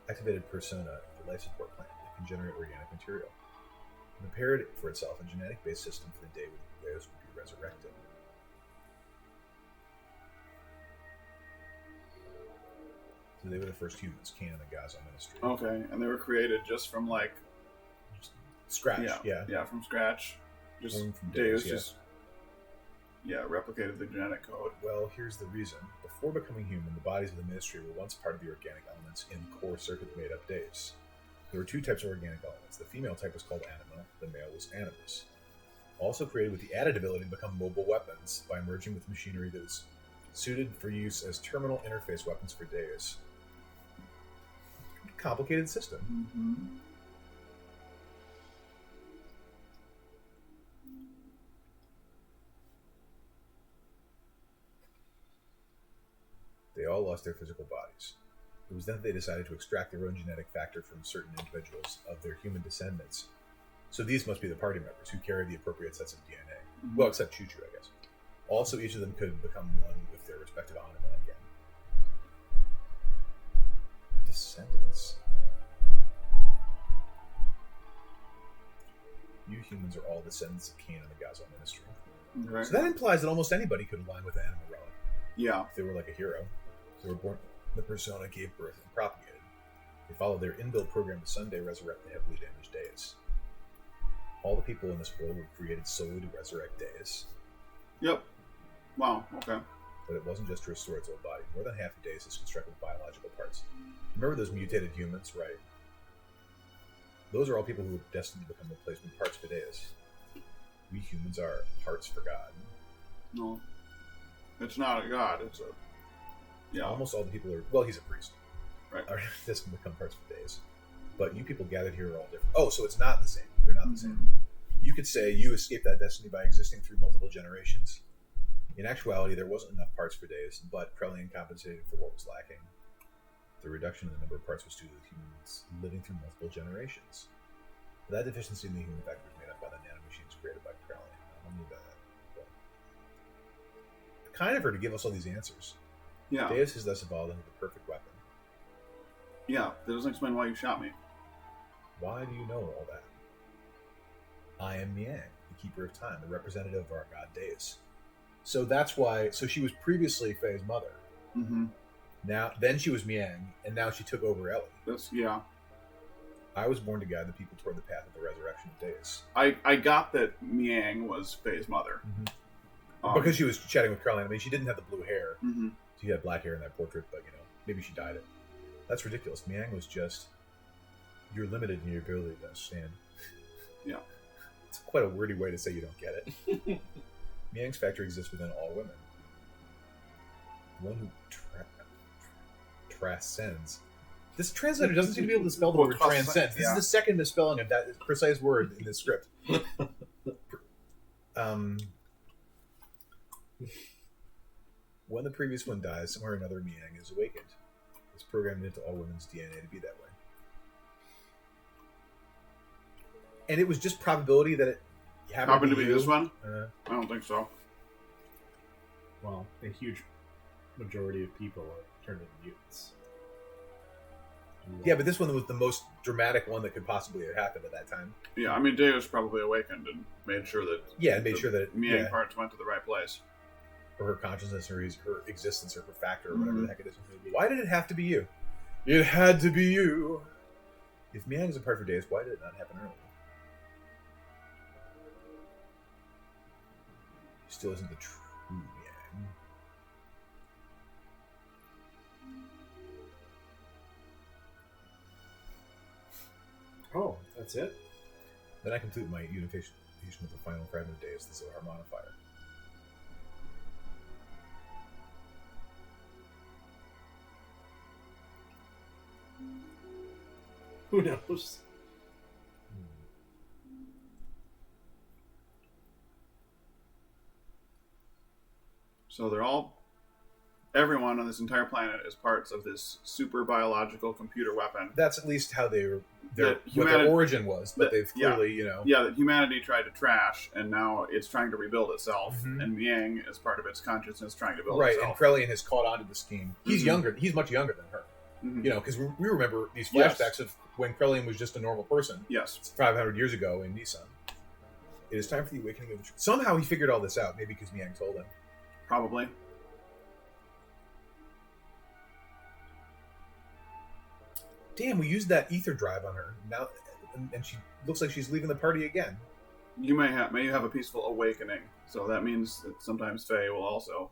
B: Activated persona, the life support plant. It can generate organic material. It prepared for itself a genetic-based system for the day when Deus would be resurrected. So they were the first humans, Can and the Gaza Ministry.
A: Okay, and they were created just from like...
B: Just scratch, yeah.
A: Yeah, from scratch. Just
B: From
A: Deus
B: Deus,
A: just... Yeah, replicated the genetic code.
B: Well, here's the reason. Before becoming human, the bodies of the Ministry were once part of the organic elements in the core circuit that made up Deus. There were two types of organic elements. The female type was called anima, the male was animus. Also created with the added ability to become mobile weapons by merging with machinery that was suited for use as terminal interface weapons for Deus. Complicated system.
A: Mm-hmm.
B: They all lost their physical bodies. It was then that they decided to extract their own genetic factor from certain individuals of their human descendants. So these must be the party members who carry the appropriate sets of DNA.
A: Mm-hmm.
B: Well, except Choo-Choo, I guess. Also, each of them could become one with their respective anima again. Descendants. You humans are all descendants of Can and the Gaza Ministry.
A: Okay.
B: So that implies that almost anybody could align with the anima relic.
A: Yeah.
B: If they were like a hero. They were born, the persona gave birth and propagated. They followed their inbuilt program to someday resurrect the heavily damaged Deus. All the people in this world were created solely to resurrect Deus.
A: Yep. Wow, okay.
B: But it wasn't just to restore its old body. More than half of Deus is constructed with biological parts. Remember those mutated humans, right? Those are all people who were destined to become replacement parts for Deus. We humans are parts for God.
A: No. It's not a god, it's a... Yeah.
B: Almost all the people are... Well, he's a priest.
A: Right.
B: Are destined to become parts for Deus. But you people gathered here are all different. Oh, so it's not the same. They're not the same. You could say you escaped that destiny by existing through multiple generations. In actuality, there wasn't enough parts for Deus, but Prelian compensated for what was lacking. The reduction in the number of parts was due to the humans living through multiple generations. That deficiency in the human factor was made up by the nanomachines created by Prelian. I don't need that. But kind of her to give us all these answers.
A: Yeah.
B: Deus has thus evolved into the perfect weapon.
A: Yeah, that doesn't explain why you shot me.
B: Why do you know all that? I am Miang, the keeper of time, the representative of our god Deus. So that's why. So she was previously Faye's mother.
A: Mm-hmm.
B: Then she was Miang, and now she took over Ellie.
A: Yeah.
B: I was born to guide the people toward the path of the resurrection of Deus.
A: I got that Miang was Faye's mother.
B: Mm-hmm. Because she was chatting with Caroline. I mean, she didn't have the blue hair.
A: Mm-hmm.
B: She had black hair in that portrait, but maybe she dyed it. That's ridiculous. Miang was just, you're limited in your ability to understand.
A: Yeah.
B: It's quite a wordy way to say you don't get it. Miang's factor exists within all women. The one who transcends. This translator doesn't seem to be able to spell the word transcends. This is the second misspelling of that precise word in this script. When the previous one dies, somewhere or another Miang is awakened. It's programmed into all women's DNA to be that way. And it was just probability that it happened to be
A: this one?
B: I
A: don't think so.
C: Well, a huge majority of people are turned into mutants.
B: Yeah, but this one was the most dramatic one that could possibly have happened at that time.
A: Yeah, I mean, Deus probably awakened and made sure that...
B: Yeah, and made sure that...
A: Miang parts went to the right place.
B: or her consciousness, or her existence, or her factor, or whatever the heck it is. Why did it have to be you? It had to be you. If Miang is apart for days, why did it not happen earlier? He still isn't the true Miang.
C: Oh, that's it?
B: Then I complete my unification with the final fragment of days, the Zohar modifier.
C: Who knows?
A: So everyone on this entire planet is parts of this super biological computer weapon.
B: That's at least how what their origin was, but they've clearly,
A: that humanity tried to trash, and now it's trying to rebuild itself, and Yang, as part of its consciousness, trying to build itself.
B: Right, and Krellian has caught on to the scheme. He's younger. He's much younger than her. Because we remember these flashbacks of when Krellian was just a normal person.
A: Yes.
B: 500 years ago in Nissan. It is time for the awakening of the truth. Somehow he figured all this out, maybe because Miang told him.
A: Probably.
B: Damn, we used that ether drive on her now, and she looks like she's leaving the party again.
A: You may have a peaceful awakening, so that means that sometimes Faye will also.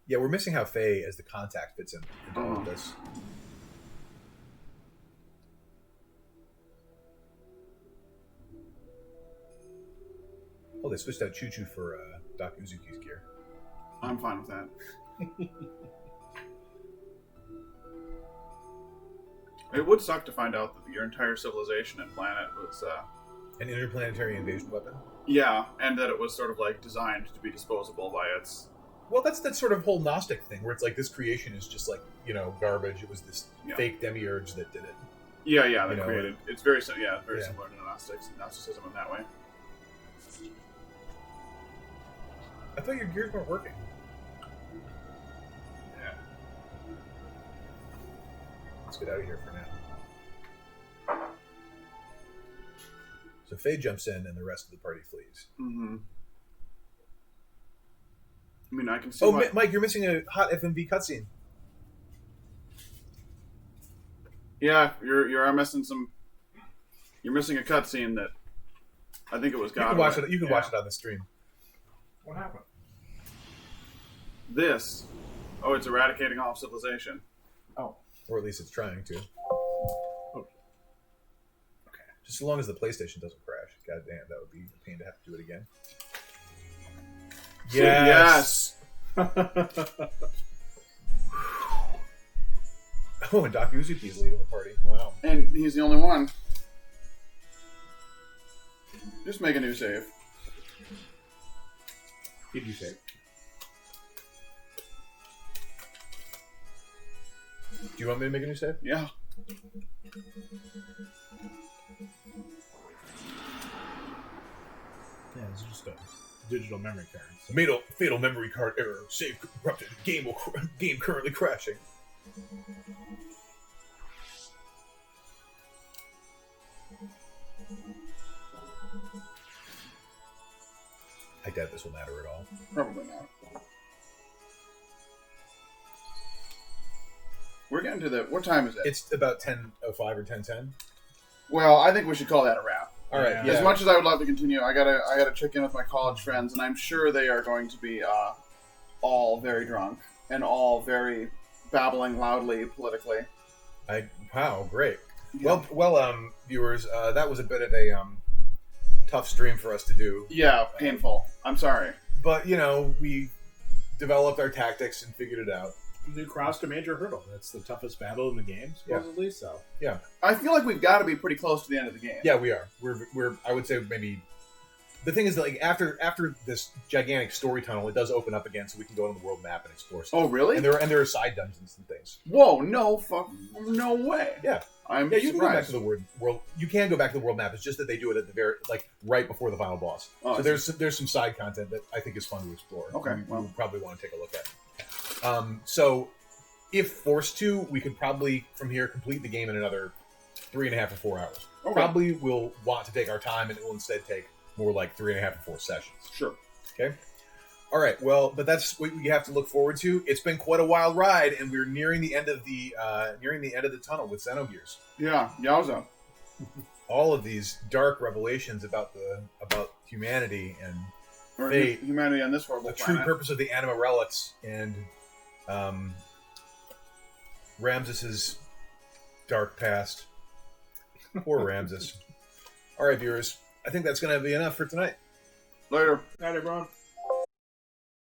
B: Yeah, we're missing how Faye as the contact fits into all of this. Oh, they switched out Choo Choo for Doc Uzuki's gear.
A: I'm fine with that. It would suck to find out that your entire civilization and planet was
B: an interplanetary invasion weapon.
A: Yeah, and that it was sort of like designed to be disposable by its.
B: Well, that's that sort of whole Gnostic thing where it's like this creation is just like garbage. It was this fake demiurge that did it.
A: Yeah, that created. It's very similar to Gnosticism in that way.
B: I thought your gears weren't working.
A: Yeah.
B: Let's get out of here for now. So Faye jumps in and the rest of the party flees.
A: Mm-hmm. I mean, I can see.
B: Oh, Mike, you're missing a hot FMV cutscene.
A: Yeah, you're missing some. You're missing a cutscene that I think it was.
B: You can watch it. You can watch it on the stream.
C: What happened?
A: This. Oh, it's eradicating all of civilization.
C: Oh.
B: Or at least it's trying to.
C: Okay.
B: Just as long as the PlayStation doesn't crash. God damn, that would be a pain to have to do it again.
A: Yes!
B: Oh, and Doc Uzuki's leading the party. Wow.
A: And he's the only one. Just make a new save.
C: Did you say?
B: Do you want me to make a new save?
A: Yeah.
C: Yeah, it's just a digital memory card.
B: So. Fatal memory card error. Save corrupted. Game currently crashing. I doubt this will matter at all.
A: Probably not. We're getting to the... What time is it?
B: It's about 10:05 or 10:10.
A: Well, I think we should call that a wrap.
B: All right.
C: Yeah.
A: As much as I would love to continue, I gotta check in with my college friends, and I'm sure they are going to be all very drunk and all very babbling loudly politically.
B: Wow, great.
A: Yeah.
B: Well, viewers, that was a bit of a tough stream for us to do.
A: Yeah, painful. I'm sorry.
B: But, we developed our tactics and figured it out.
C: You crossed a major hurdle. That's the toughest battle in the game, supposedly. So
B: Yeah.
A: I feel like we've got to be pretty close to the end of the game.
B: Yeah, we are. We're I would say maybe... The thing is that like after this gigantic story tunnel, it does open up again, so we can go on the world map and explore stuff.
A: Oh, really?
B: And there are side dungeons and things.
A: Whoa! No way.
B: Yeah.
A: I'm
B: Yeah, you can go back
A: surprised.
B: to the world. You can go back to the world map. It's just that they do it at the very right before the final boss.
A: Oh,
B: So there's some side content that I think is fun to explore.
A: Okay, well.
B: We'll probably want to take a look at. So if forced to, we could probably from here complete the game in another 3.5 or 4 hours.
A: Okay.
B: Probably we'll want to take our time, and it will instead take more like 3.5 or 4 sessions.
A: Sure.
B: Okay. All right. Well, but that's what we have to look forward to. It's been quite a wild ride, and we're nearing the end of the tunnel with Xenogears.
A: Yeah, yowza.
B: All of these dark revelations about humanity and
A: Or
B: fate,
A: humanity on this horrible
B: the
A: planet.
B: true purpose of the anima relics, and Ramses's dark past. Poor Ramses. All right, viewers. I think that's going to be enough for tonight.
A: Later.
C: Night, everyone.